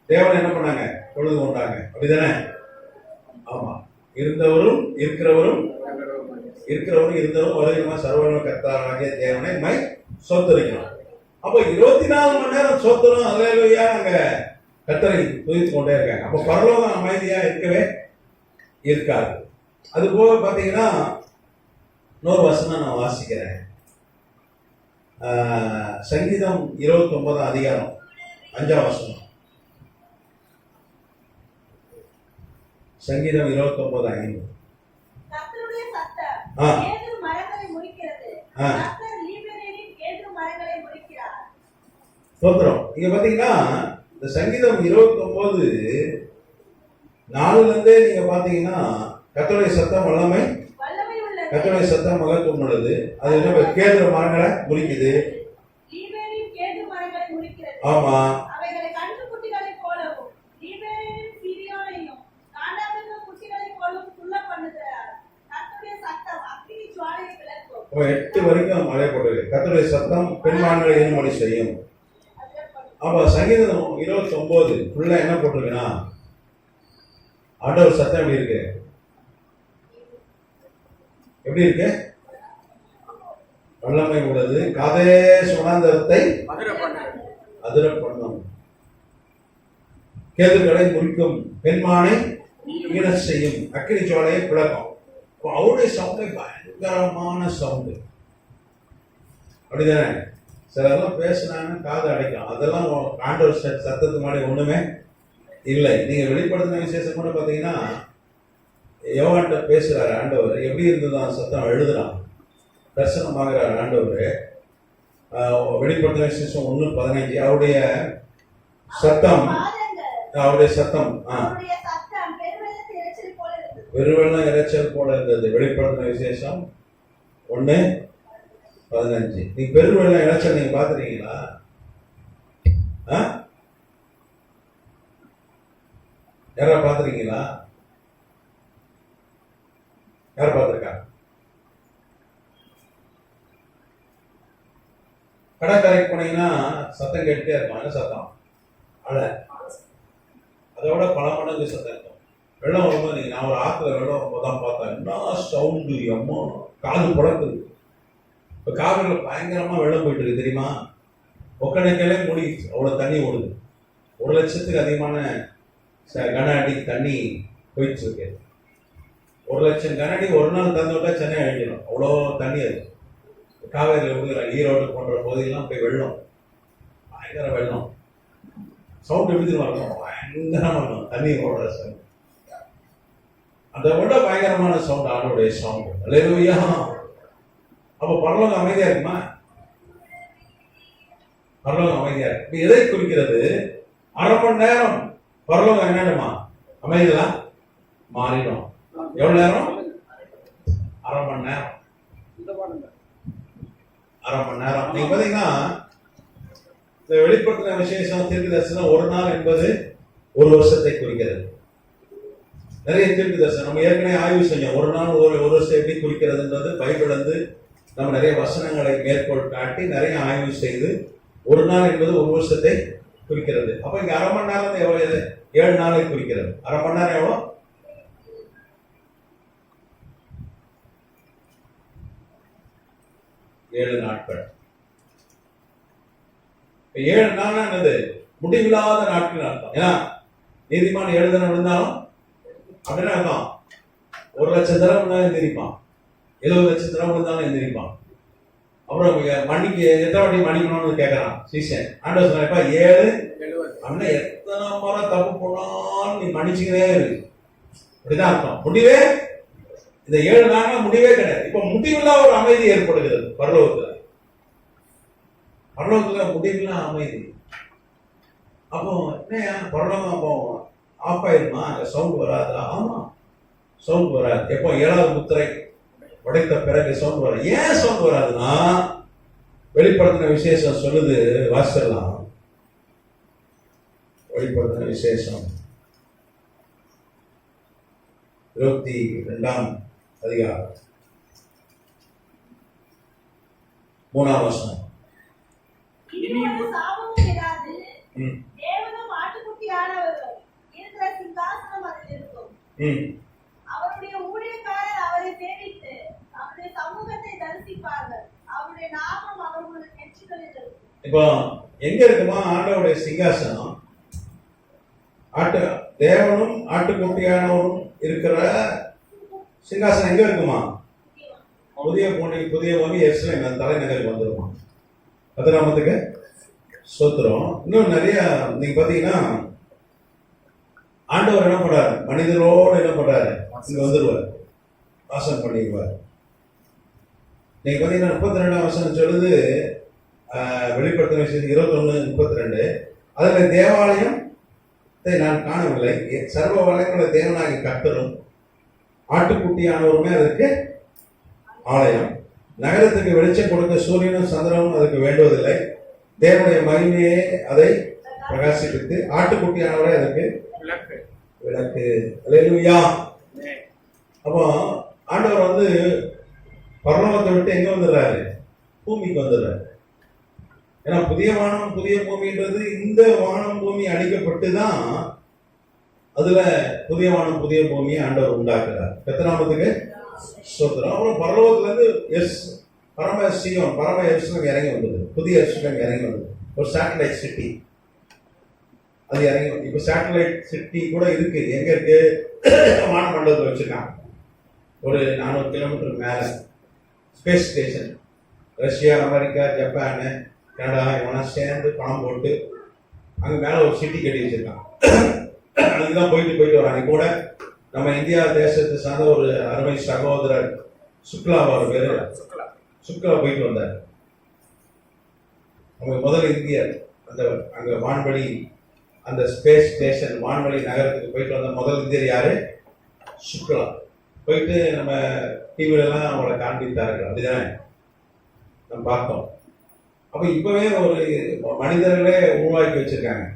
தேவனை என்ன பண்ணாங்க? தொழுது கொண்டாங்க. அப்படிதானே? ஆமா. இருந்தவரும் இருக்கிறவரும் இருந்தவரும் வருகிறமா சர்வ கர்த்தராகிய தேவனை சோத்தரிக்கணும். அப்போ 24 மணி நேரம் சோத்தரும் அல்லேலூயா அங்க கர்த்தரை துதித்துக் கொண்டே இருக்காங்க. அப்போ பரலோகம் அமைதியா இருக்கவே இருக்காது. அது போக பாத்தீங்கன்னா இன்னொரு வசனம் நான் வாசிக்கிறேன். சங்கீதம் 29 அதிகாரம் 5ஆம் வசனம். சங்கீதம் 29:5. சோத்திரம். இங்க பாத்தீங்கன்னா இந்த சங்கீதம் 29:4 நீங்க பாத்தீங்கன்னா கர்த்தருடைய சத்தம் வல்லமை, கர்த்தருடைய சத்தம் மகத்துவம் உள்ளது. அது என்ன? கேதுரு மரங்களை முறிக்குது. ஆமா. அப்ப 8 வரைக்கும் மழை போடுது. கர்த்தருடைய சத்தம் பெண்மான்களை இனமொழி செய்யும். அப்ப சங்கீதம் 29 ஃபுல்லா என்ன போட்டிருக்குன்னா ஆண்டவர் சத்தம் எப்படி இருக்கு? எப்படி இருக்கு? வல்லமை உள்ளது. காதேஸ் வனாந்தரத்தை அதிர பண்ணும். கேதுகளை முறிக்கும், பெண்மானை ஈன செய்யும், அக்கினி ஜுவாலையை பிளக்கும். அவருடைய சவுண்டை பயங்கரமான சவுண்டு. அப்படிதானே? சிலர்லாம் பேசினாங்க காது அடைக்கும். அதெல்லாம் ஆண்டவர் சத்தத்துக்கு முன்னாடி ஒண்ணுமே இல்லை. நீங்க வெளிப்படுத்தின விசேஷம் கூட பாத்தீங்கன்னா யோவான்ட்ட பேசுறாரு ஆண்டவர். எப்படி இருந்ததுதான் சத்தம் எழுதுறான், தரிசனமாகிறார் ஆண்டவர். வெளிப்படுத்தின விசேஷம் 1:15 அவருடைய சத்தம் பெருவெள்ளம் இறைச்சல் போல இருந்தது. வெளிப்படுத்தின விசேஷம் 1:15. நீங்க பெருவெள்ளம் இறைச்சல் நீங்க பாத்துறீங்களா? யாரா பாத்துறீங்களா? யார் பார்த்திருக்கா? கடற்கரைக்கு போனீங்கன்னா சத்தம் கேட்டுட்டே இருக்கும். என்ன சத்தம்? அலை. அதோட பல மடங்கு சத்தம் இருக்கும். வெள்ளம் வரும்போது நீங்க, நான் ஒரு ஆத்துல வெள்ளம் வரும்போது தான் பார்த்தேன். என்ன சவுண்டு, அம்மா காது புடக்குது. இப்ப காவிரியில பயங்கரமா வெள்ளம் போயிட்டு இருக்கு தெரியுமா? ஒக்கணைக்கலே மூடிச்சு, அவ்வளவு தண்ணி ஓடுது. 1 லட்சத்துக்கு அதிகமான கன அடி தண்ணி போயிட்டு இருக்கு. 1 லட்சம் கன அடி ஒரு நாள் தந்து விட்டா சென்னை அழிஞ்சிடும். அவ்வளோ தண்ணி அது. காவேரியில் விடுகிற ஈரோடு போன்ற பகுதியெல்லாம் போய் வெள்ளம், பயங்கர வெள்ளம். சவுண்ட் எப்படி வரணும்? பயங்கரமா இருக்கும் தண்ணி ஓடுற சவுண்ட். அதை விட பயங்கரமான சவுண்ட் ஆளுடைய சவுண்ட். அல்லேலூயா. அப்ப பரலோகம் அமைதியா இருக்குமா? பரலோகம் அமைதியா இருக்கு. இப்ப எதை குறிக்கிறது? அரை மணி நேரம் பரலோகம் என்னமா அமைதியா மாறிடும். எவ்வளவு நேரம்? அரை மணி நேரம். அரை மணி நேரம். நீங்க பாத்தீங்கன்னா இந்த வெளிப்படுத்தின விசேஷம் தீர்க்க தரிசனம் ஒரு நாள் என்பது ஒரு வருஷத்தை குறிக்கிறது. நிறைய தீர்க்க தரிசனம் நம்ம ஏற்கனவே ஆய்வு செஞ்சோம். ஒரு நாள் ஒரு வருஷம் எப்படி குறிக்கிறதுன்றது பைபிள் வந்து நம்ம நிறைய வசனங்களை மேற்கோள் காட்டி நிறைய ஆய்வு செய்து ஒரு நாள் என்பது ஒரு வருஷத்தை குறிக்கிறது. அப்ப இங்க அரை மணி நேரம் எவ்வளவு? 7 நாளை குறிக்கிறது. அரை மணி நேரம் எவ்வளோ? 7 நாட்கள். 7 நாள் என்னது? முடிவில்லாத நாட்கள் அர்த்தம். ஏன்னா நீதிமான் 7 தினம் விழுந்தாலும் அப்படின்னு அர்த்தம். 1 லட்சம் தடவை விழுந்தாலும் எந்திரிப்பான், 70 லட்சம் தடவை விழுந்தாலும் எந்திரிப்பான். அப்புறம் மணிக்கு எத்தனை வாட்டி மன்னிக்கணும்னு கேட்கறான் சீசன். ஆண்டவர் சொன்னப்பா 7 அப்படின்னா எத்தனை முறை தப்பு போனாலும் நீ மன்னிச்சுக்கிறே இருக்கு, அப்படிதான் அர்த்தம். முடிவே இந்த 7 நாட்கள் முடிவே கிடையாது. இப்ப முடிவில்லா ஒரு அமைதி ஏற்படுகிறது பரலோகத்துல. பரலோகத்துல முடிவில்லா அமைதி. அப்போ என்ன பரலோகம் அப்போ ஆஃப் ஆயிருமா? சவுண்ட் வராதா? ஆமா, சவுண்ட் வராது. எப்போ 7வது முத்திரை உடைத்த பிறகு சவுண்ட் வராது. ஏன் சவுண்ட் வராதுன்னா வெளிப்படுத்தின விசேஷம் சொல்லுது. வாசிக்கலாம். வெளிப்படுத்தின விசேஷம் 22ஆம் அதிகாரம் 3ஆம் வசனம். இனி ஒரு சாபமும் இராது. தேவனும் ஆட்டுக்குட்டியானவரும் இருக்கிற சிங்காசனம் அதில் இருக்கும். அவருடைய ஊழியக்காரர் அவரை சேவித்து அவருடைய சமூகத்தை தரிசிப்பார்கள். அவருடைய நாமம் அவர்களுடைய நெற்றிகளில் இருக்கும். இப்போ எங்க இருக்குமா ஆண்டவருடைய சிங்காசனம்? தேவனும் ஆட்டுக்குட்டியானவரும் இருக்கிற சிங்காசனம் எங்க இருக்குமா? புதிய பூமி எருசலேம் தலைநகருக்கு வந்துருமா. பத்திராமத்துக்கு சோத்திரம். இன்னும் நிறைய நீங்க பாத்தீங்கன்னா ஆண்டவர் என்ன பண்றாரு? மனிதரோடு என்ன பண்றாரு? இங்க வந்துருவார், வாசம் பண்ணிடுவார். நீங்க பாத்தீங்கன்னா 32ஆம் வசனம் சொல்லுது, வெளிப்படுத்தின விஷயம் 21:32. அதுல தேவாலயம் நான் காணவில்லை, சர்வ வல்லமையுள்ள தேவனாகிய கர்த்தரும் ஆட்டுக்குட்டியானவருமே அதற்கு ஆலயம். நகரத்துக்கு வெளிச்சம் கொடுக்க சூரியனும் சந்திரனும் அதுக்கு வேண்டுவதில்லை. தேவனுடைய மகிமையே அதை பிரகாசிப்பித்து ஆட்டுக்குட்டியானவரே அதற்கு விளக்கு. அல்லேலூயா. அப்போ ஆண்டவர் வந்து பரலோகத்தை விட்டு எங்க வந்துடுறாரு? பூமிக்கு வந்துடுறாரு. ஏன்னா புதிய வானம் புதிய பூமின்றது இந்த வானம் பூமி அழிக்கப்பட்டு தான் அதுல புதிய வானம் புதிய பூமியை ஆண்டவர் உண்டாக்குறார். எத்தனாமத்துக்கு சோத்திரம். அப்புறம் பரலோகத்துல இருந்து பரம சியோன் பரம எருசலேம் இறங்கி வந்தது. புதிய எருசலேம் இறங்கி வந்தது. ஒரு சேட்டலைட் சிட்டி அது இறங்கி வந்து இப்ப சேட்டலைட் சிட்டி கூட இருக்கு. எங்க இருக்கு? வான மண்டலத்தில் வச்சிருக்காங்க. ஒரு 400 கிலோமீட்டர் மேல space station. Russia, America, Japan, Canada இவெல்லாம் சேர்ந்து பணம் போட்டு அங்க மேல ஒரு சிட்டி கட்டி வச்சிருக்காங்க. அதுதான் போயிட்டு வராங்க. கூட நம்ம இந்தியா தேசத்தை சார்ந்த ஒரு அருமை சகோதரர் சுக்லா, அவர் பேரு சுக்லா, போயிட்டு வந்தார். அவங்க முதல் இந்தியர். அந்த அங்க வான்வெளி அந்த ஸ்பேஸ் ஸ்டேஷன் வான்வெளி நகரத்துக்கு போயிட்டு வந்த முதல் இந்தியர் யாரு? சுக்லா. போயிட்டு நம்ம டிவில எல்லாம் அவங்கள காண்பித்தார்கள். அப்படிதானே நம்ம பார்த்தோம். அப்ப இப்பவே ஒரு மனிதர்களே உருவாக்கி வச்சிருக்காங்க.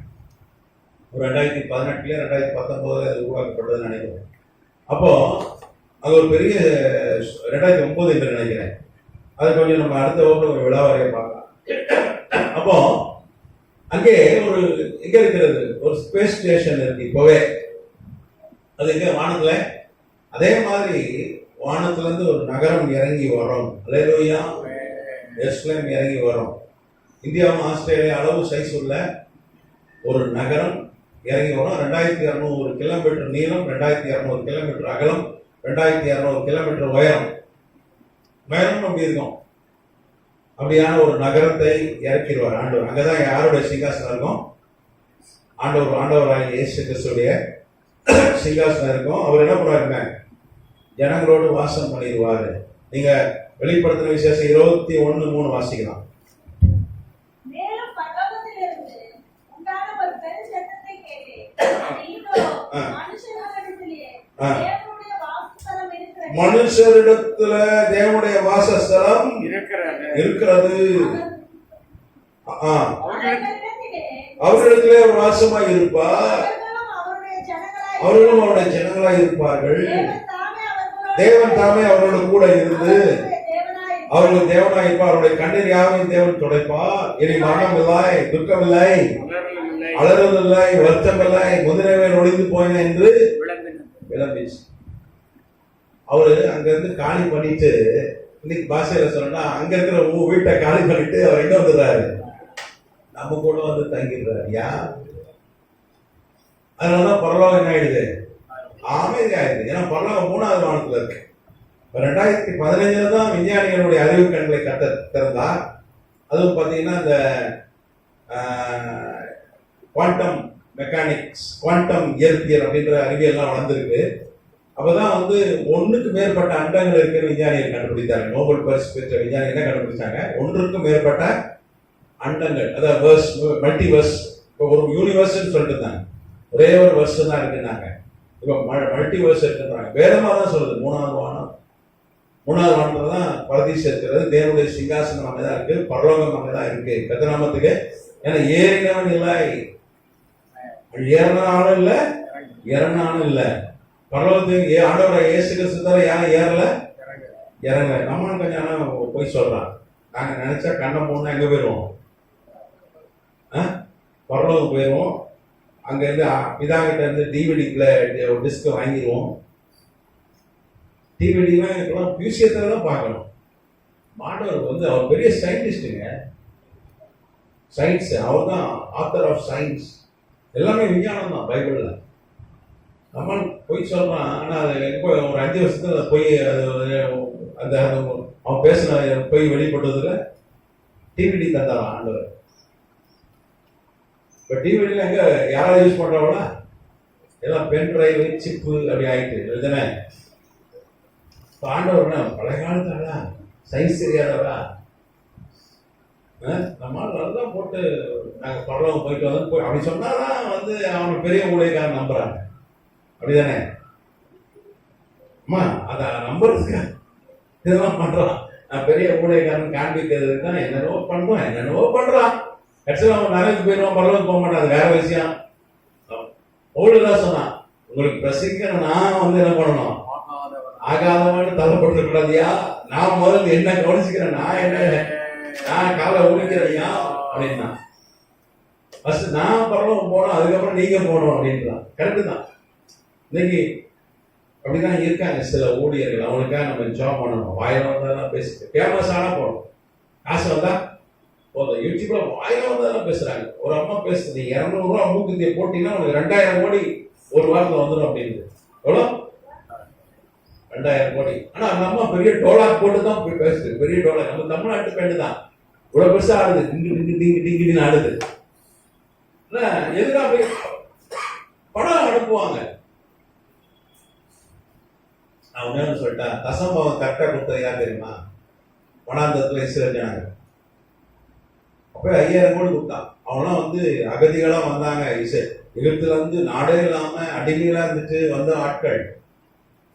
ஒரு 2018 2019 அது உருவாக்கப்பட்டதுன்னு நினைக்கிறேன். அப்போ அது ஒரு பெரிய 2009 என்று நினைக்கிறேன். அது கொஞ்சம் நம்ம அடுத்த வகுப்புல ஒரு விழாவறையை பார்க்கலாம். அப்போ அங்கே ஒரு எங்க இருக்கிறது? ஒரு ஸ்பேஸ் ஸ்டேஷன் இருக்கு இப்பவே. அது எங்க? வானத்துல. அதே மாதிரி வானத்துல இருந்து ஒரு நகரம் இறங்கி வரும். அல்லேலூயா. எருசலேம் இறங்கி வரும். இந்தியாவும் ஆஸ்திரேலியா அளவு சைஸ் உள்ள ஒரு நகரம் இறங்கி வரும். 2200 கிலோமீட்டர் நீளம், 2200 கிலோமீட்டர் அகலம், 2200 கிலோமீட்டர் உயரம். அப்படி இருக்கும். அப்படியான ஒரு நகரத்தை இறக்கிடுவார் ஆண்டவர். அங்கதான் யாருடைய சிங்காசனம் இருக்கும்? ஆண்டவராகிய இயேசு கிறிஸ்துடைய சிங்காசனம் இருக்கும். அவர் என்ன பண்ணுவாருங்க? ஜனங்களோடு வாசம் பண்ணிடுவாரு. நீங்க வெளிப்படுத்தின விசேஷம் 21:3 வாசிக்கலாம். மேலும் பரலோகத்திலிருந்து உண்டான ஒரு பெரு சத்தத்தை கேட்டேன். அது இதோ, மனுஷர்களிடத்திலே தேவனுடைய வாசஸ்தலம் இருக்கிறது. மனுஷரிடத்துல தேவனுடைய வாசஸ்தலம் இருக்கிறது. அவர்களிடத்திலே அவர் வாசமாய் இருப்பார். அவர்களும் அவருடைய ஜனங்களாய் இருப்பார்கள். தேவன் தாமே அவர்களோடு கூட இருந்து அவர்கள் தேவனாய் இருப்பார். அவருடைய கண்ணீர் யாவையும் தேவன் துடைப்பார். இனி மரணம் இல்லை, துக்கம் இல்லை, அலறுதல் இல்லை, வருத்தம் இல்லை, முதிரவேல் ஒளிந்து போயின என்று விளம்பிச்சு. அவரு அங்க இருந்து காலி பண்ணிட்டு, இன்னைக்கு பாஷையில சொன்னா அங்க இருக்கிற வீட்டை காலி பண்ணிட்டு அவர் எங்க வந்துடுறாரு, நம்ம கூட வந்து தங்கிடுறாரு. யார்? அதனாலதான் பரலோகம் என்ன ஆயிடுது, அமைதி ஆயிடுது. ஏன்னா பரலோகம் 3வது வானத்துல இருக்கு. 2015 தான் விஞ்ஞானிகளுடைய அறிவு கண்களை திறந்தார். அதுவும் பாத்தீங்கன்னா இந்த குவாண்டம் மெக்கானிக்ஸ், குவாண்டம் இயற்பியல் அப்படின்ற அறிவியல்லாம் வளர்ந்துருக்கு. அப்பதான் வந்து 1க்கு மேற்பட்ட அண்டங்கள் இருக்கிற விஞ்ஞானிகள் கண்டுபிடித்தாங்க. நோபல் பரிசு பெற்ற விஞ்ஞானி என்ன கண்டுபிடிச்சாங்க, 1க்கும் மேற்பட்ட அண்டங்கள், அதாவது மல்டிவர்ஸ். இப்போ ஒரு யூனிவர்ஸ் சொல்லிட்டு இருந்தாங்க, ஒரே ஒரு வருஷம் தான் இருக்குன்னாங்க. இப்போ மல்டிவர்ஸ் இருக்குன்றாங்க. வேதமா தான் சொல்லுது. 3வது வானம், 3வது வானத்துல தான் பரதீஸ் இருக்கிறது. தேவனுடைய சிங்காசனம் அங்கதான் இருக்கு, பரலோகம் அங்கதான் இருக்கு. கத்தநாமத்துக்கு. ஏன்னா ஏறினவன் இல்லை, ஏறினாலும் இல்லை, இறங்கினாலும் இல்லை. பரலோகத்துக்கு ஆண்டவரை இயேசு கிறிஸ்து தவிர யாரும் ஏறல, இறங்கல. நம்மளும் கொஞ்சம் போய் சொல்றான். நாங்க நினைச்சா கண்ணம் போனா எங்க போயிருவோம், பரலோகம் போயிருவோம். அங்க இருந்து பிதாகிட்ட இருந்து டிவிடிக்குள்ள டிஸ்க் வாங்கிடுவோம். டிவிடிலாம் இப்பெல்லாம் மியூசியத்துல தான் பார்க்கணும். மாணவர் வந்து அவர் பெரிய சயின்டிஸ்டுங்க, சயின்ஸ். அவர் தான் ஆத்தர் ஆஃப் சயின்ஸ். எல்லாமே விஞ்ஞானம் தான் பைபிள்ல. நம்ம போய் சொல்றான். ஆனா அது எப்போ ஒரு 5 வருஷத்துல போய் அந்த அவன் பேசின போய் வெளிப்பட்டதுல டிவிடி தந்தாரான் ஆண்டவர். இப்ப டிவிடில எங்க யாராவது யூஸ் பண்றவங்களா, எல்லாம் பென் டிரைவ், சிப்பு அப்படி ஆயிட்டு எழுதுனே. ஆண்டவர்னா பழைய காலத்தாளா, சயின்ஸ் தெரியாதவரா, நம்மளால நல்லா போட்டு நாங்க பரலோகம் போயிட்டு வந்து போய் அப்படி சொன்னாதான் வந்து அவனை பெரிய ஊழியக்காரன் நம்புறாங்க. அப்படிதானே? அம்மா அத நம்புறதுக்கு இதெல்லாம் பண்றான். நான் பெரிய ஊழியக்காரன் காண்பிக்கிறதுக்கு தான் என்னென்னவோ பண்றான். கட்சியில் அவன் நரேந்து போயிடுவான், பரலோகம் போக மாட்டான். அது வேற விஷயம். ஊழியதான் சொன்னான், உங்களுக்கு பிரசிக்க நான் வந்து என்ன பண்ணணும், ஆகாதவன்னு தள்ளப்பட்டு கூடாதியா. நான் முதல்ல என்ன கவனிச்சுக்கிறேன், நான் காலை ஊழிக்கிறேன்யா அப்படின்னா. ஃபர்ஸ்ட் நான் பரலோகம் போனோம், அதுக்கப்புறம் நீங்க போகணும் அப்படின்றான். கரெக்டு தான். இன்னைக்கு அப்படிதான் இருக்காங்க சில ஊழியர்கள். அவங்களுக்காக நம்ம ஜாப் பண்ணணும். வாயில வந்தாதான் பேசிட்டு ஃபேமஸ் ஆனா போகணும், காசு வந்தா போதும். யூடியூப்ல வாயில வந்தாதான் பேசுறாங்க. ஒரு அம்மா பேசுது, 200 ரூபா மூக்குத்தியை போட்டீங்கன்னா உனக்கு 2000 கோடி ஒரு வாரத்தில் வந்துடும் அப்படின்னு. எவ்வளோ? 2000 கோடி. ஆனா அந்த அம்மா பெரிய டோலாக் போட்டு தான் போய் பேசுது. பெரிய டோலாக். நம்ம தமிழ்நாட்டு பெண்ணு தான் இவ்வளவு பெருசா ஆடுது, டிங்கு ஆடுது. எதுக்காக போய் படம் அனுப்புவாங்க. நான் உண்மையான சொல்லிட்டேன், தசம்பவம் கரெக்டா கொடுத்தது யார் தெரியுமா? வனாந்தரத்துல இஸ்ரேல் ஜனங்க. அப்ப 5000 கோடி கொடுத்தான். அவங்களாம் வந்து அகதிகளா வந்தாங்க. எகிப்துல இருந்து நாடே இல்லாம அடிமைகளா இருந்துட்டு வந்த ஆட்கள்.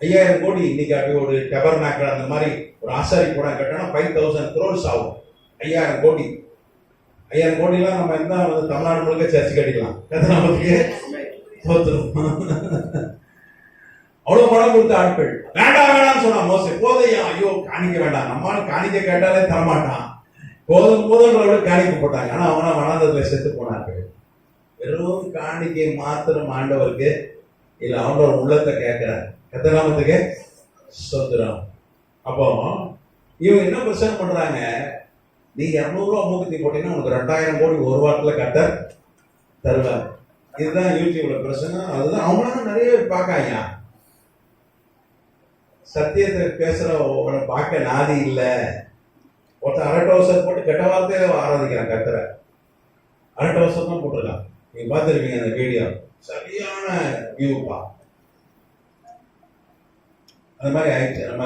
5000 கோடி. இன்னைக்கு அப்படி ஒரு டெபர்நாக்கல் அந்த மாதிரி ஒரு ஆசாரி கூட கட்டினா 5000 crores ஆகும். 5000 கோடி. 5000 கோடிலாம் நம்ம என்ன வந்து தமிழ்நாடு முழுக்க சர்ச்சு கட்டிக்கலாம். நமக்கு அவ்வளவு பணம் கொடுத்த ஆட்கள். வேண்டாம் சொன்னா மோசே. போதையா, ஐயோ காணிக்க வேண்டாம், நம்மளால காணிக்க கேட்டாலே தரமாட்டான். போதும் காணிக்க போட்டாங்க. ஆனா அவனா வனாந்தரத்துல செத்து போனார்கள். வெறும் காணிக்கை மாத்திரம் ஆண்டவருக்கு இல்ல, அவனோட உள்ளத்தை கேட்கிறார். கத்தநாமத்துக்கு சொத்துறோம். அப்போ இவங்க என்ன பிரச்சனை பண்றாங்க, நீ 200 ரூபா மூக்குத்தி போட்டீங்கன்னா உனக்கு 2000 கோடி ஒரு வாரத்துல கட்ட தருவார். இதுதான் யூடியூப்ல பிரச்சனை. அதுதான் அவங்களால நிறைய பேர் பார்க்காங்க. சத்தியத்தை பேசுறவனை பார்க்க நாதி இல்ல. ஒருத்தர் அரட்டவசம் போட்டு கெட்ட வார்த்தையில ஆராதிக்கிறான் கத்தரை. அரட்டவசம் தான் போட்டிருக்கான். நீங்க பார்த்துருப்பீங்க அந்த வீடியோ. சரியான வியூப்பா. அது மாதிரி ஆயிடுச்சு. நம்ம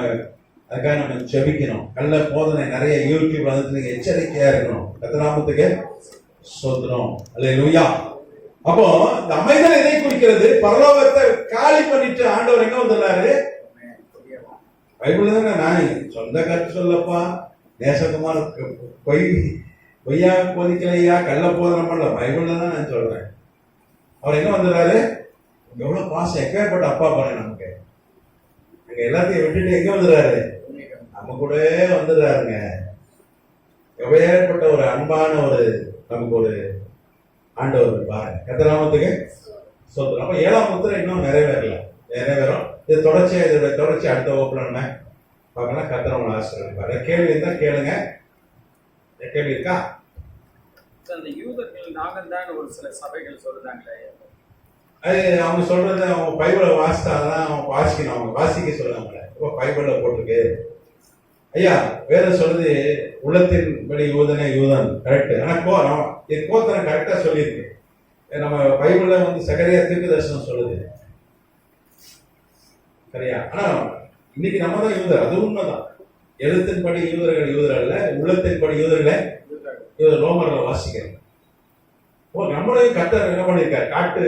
அதுக்காக நம்ம ஜெபிக்கணும். கள்ள போதனை நிறைய யூடியூப் வந்து நீங்க எச்சரிக்கையா இருக்கணும். கர்த்தநாமத்துக்கு ஸ்தோத்திரம். அல்லேலூயா. அப்போ இந்த அமைதல் எதை குறிக்கிறது? பரலோகத்தை காலி பண்ணிட்டு ஆண்டவர் எங்க வந்துடுறாரு? பைபிள் தானே. நான் சொந்த கருத்து சொல்லப்பா, நேசகுமார் பொய்யா போதிக்கலையா, கள்ள போதனை பண்ணல, பைபிள்ல தான் நான் சொல்றேன். அவர் எங்க வந்துடுறாரு? எவ்வளவு பாசம், எப்பேற்பட்ட அப்பா பாருங்க நமக்கு. அங்க எல்லாத்தையும் விட்டுட்டு எங்க வந்துடுறாரு? நம்ம கூட வந்துடுறாருங்க. எப்பேற்பட்ட ஒரு அன்பான ஒரு நமக்கு ஒரு ஆண்டவர் பாருங்க. கர்த்தநாமத்துக்கு ஸ்தோத்திரம். அப்ப 7ஆம் முத்திரை இன்னும் நிறைவேறும். இது இதோட தொடர்ச்சி அடுத்த வகுப்புல நம்ம பார்க்கலாம். கர்த்தர் ஆசீர்வதிப்பார். கேள்வி இருந்தா கேளுங்க. கேள்வி இருக்கா? அந்த யூதர்கள் நாங்கள் தான் ஒரு சில சபைகள் சொல்றாங்களே, அது அவங்க சொல்றது அவங்க பைபிளை வாசித்தாதான் அவங்க வாசிக்கணும். அவங்க வாசிக்க சொல்லுவாங்க. இப்போ பைபிள்ல போட்டிருக்கு. ஐயா வேற சொல்லுது உள்ளத்தின் படி யூதனே யூதன், கரெக்ட். ஆனா கோத்திரம் கரெக்டா சொல்லியிருக்கு. நம்ம பைபிள்ல வந்து சகரியா தீர்க்கதரிசனம் சொல்லுது, சரியா? ஆனா இன்னைக்கு நம்ம தான் யூதர், அது உண்மைதான். எழுத்தின்படி யூதர்கள் அல்ல, உள்ளத்தின்படி யூதர் ரோமர்ல வாசிக்கிறேன். நம்மளையும் கர்த்தர் என்ன பண்ணிருக்காரு? காட்டு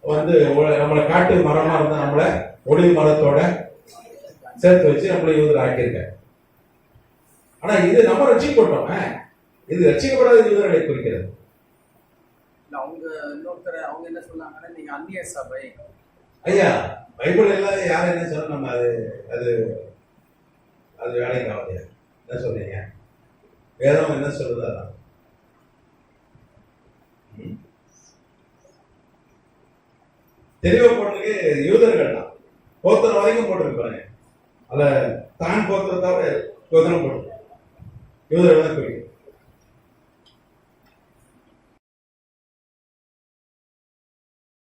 வந்து நம்மளை காட்டு மரமா இருந்தா நம்மள ஒளி மரத்தோட சேர்த்து வச்சு நம்மளை யூதர் ஆக்கியிருக்காரு. ஆனா இது நம்ம ரட்சிக்கப்பட்டோம், இது ரட்சிக்கப்படாத யூதர்களை குறிக்கிறது. அவங்க இன்னொருத்தர் அவங்க என்ன சொன்னாங்கன்னா, நீங்க அந்நிய சபை. ஐயா பைபிள் எல்லாம் யாரும் என்ன சொல்ல நம்ம அது அது வேலைக்கு ஆகுது. என்ன சொல்றீங்க? வேதம் என்ன சொல்றது? அதான் தெளிவா போட்டிருக்கு. யூதர்கள் தான் கோத்திரம் வரைக்கும் போட்டிருக்கு பாருங்க. அத தான் கோத்திரத்தாவே கோத்திரம் போட்டிருக்கு. யூதர்கள் தான்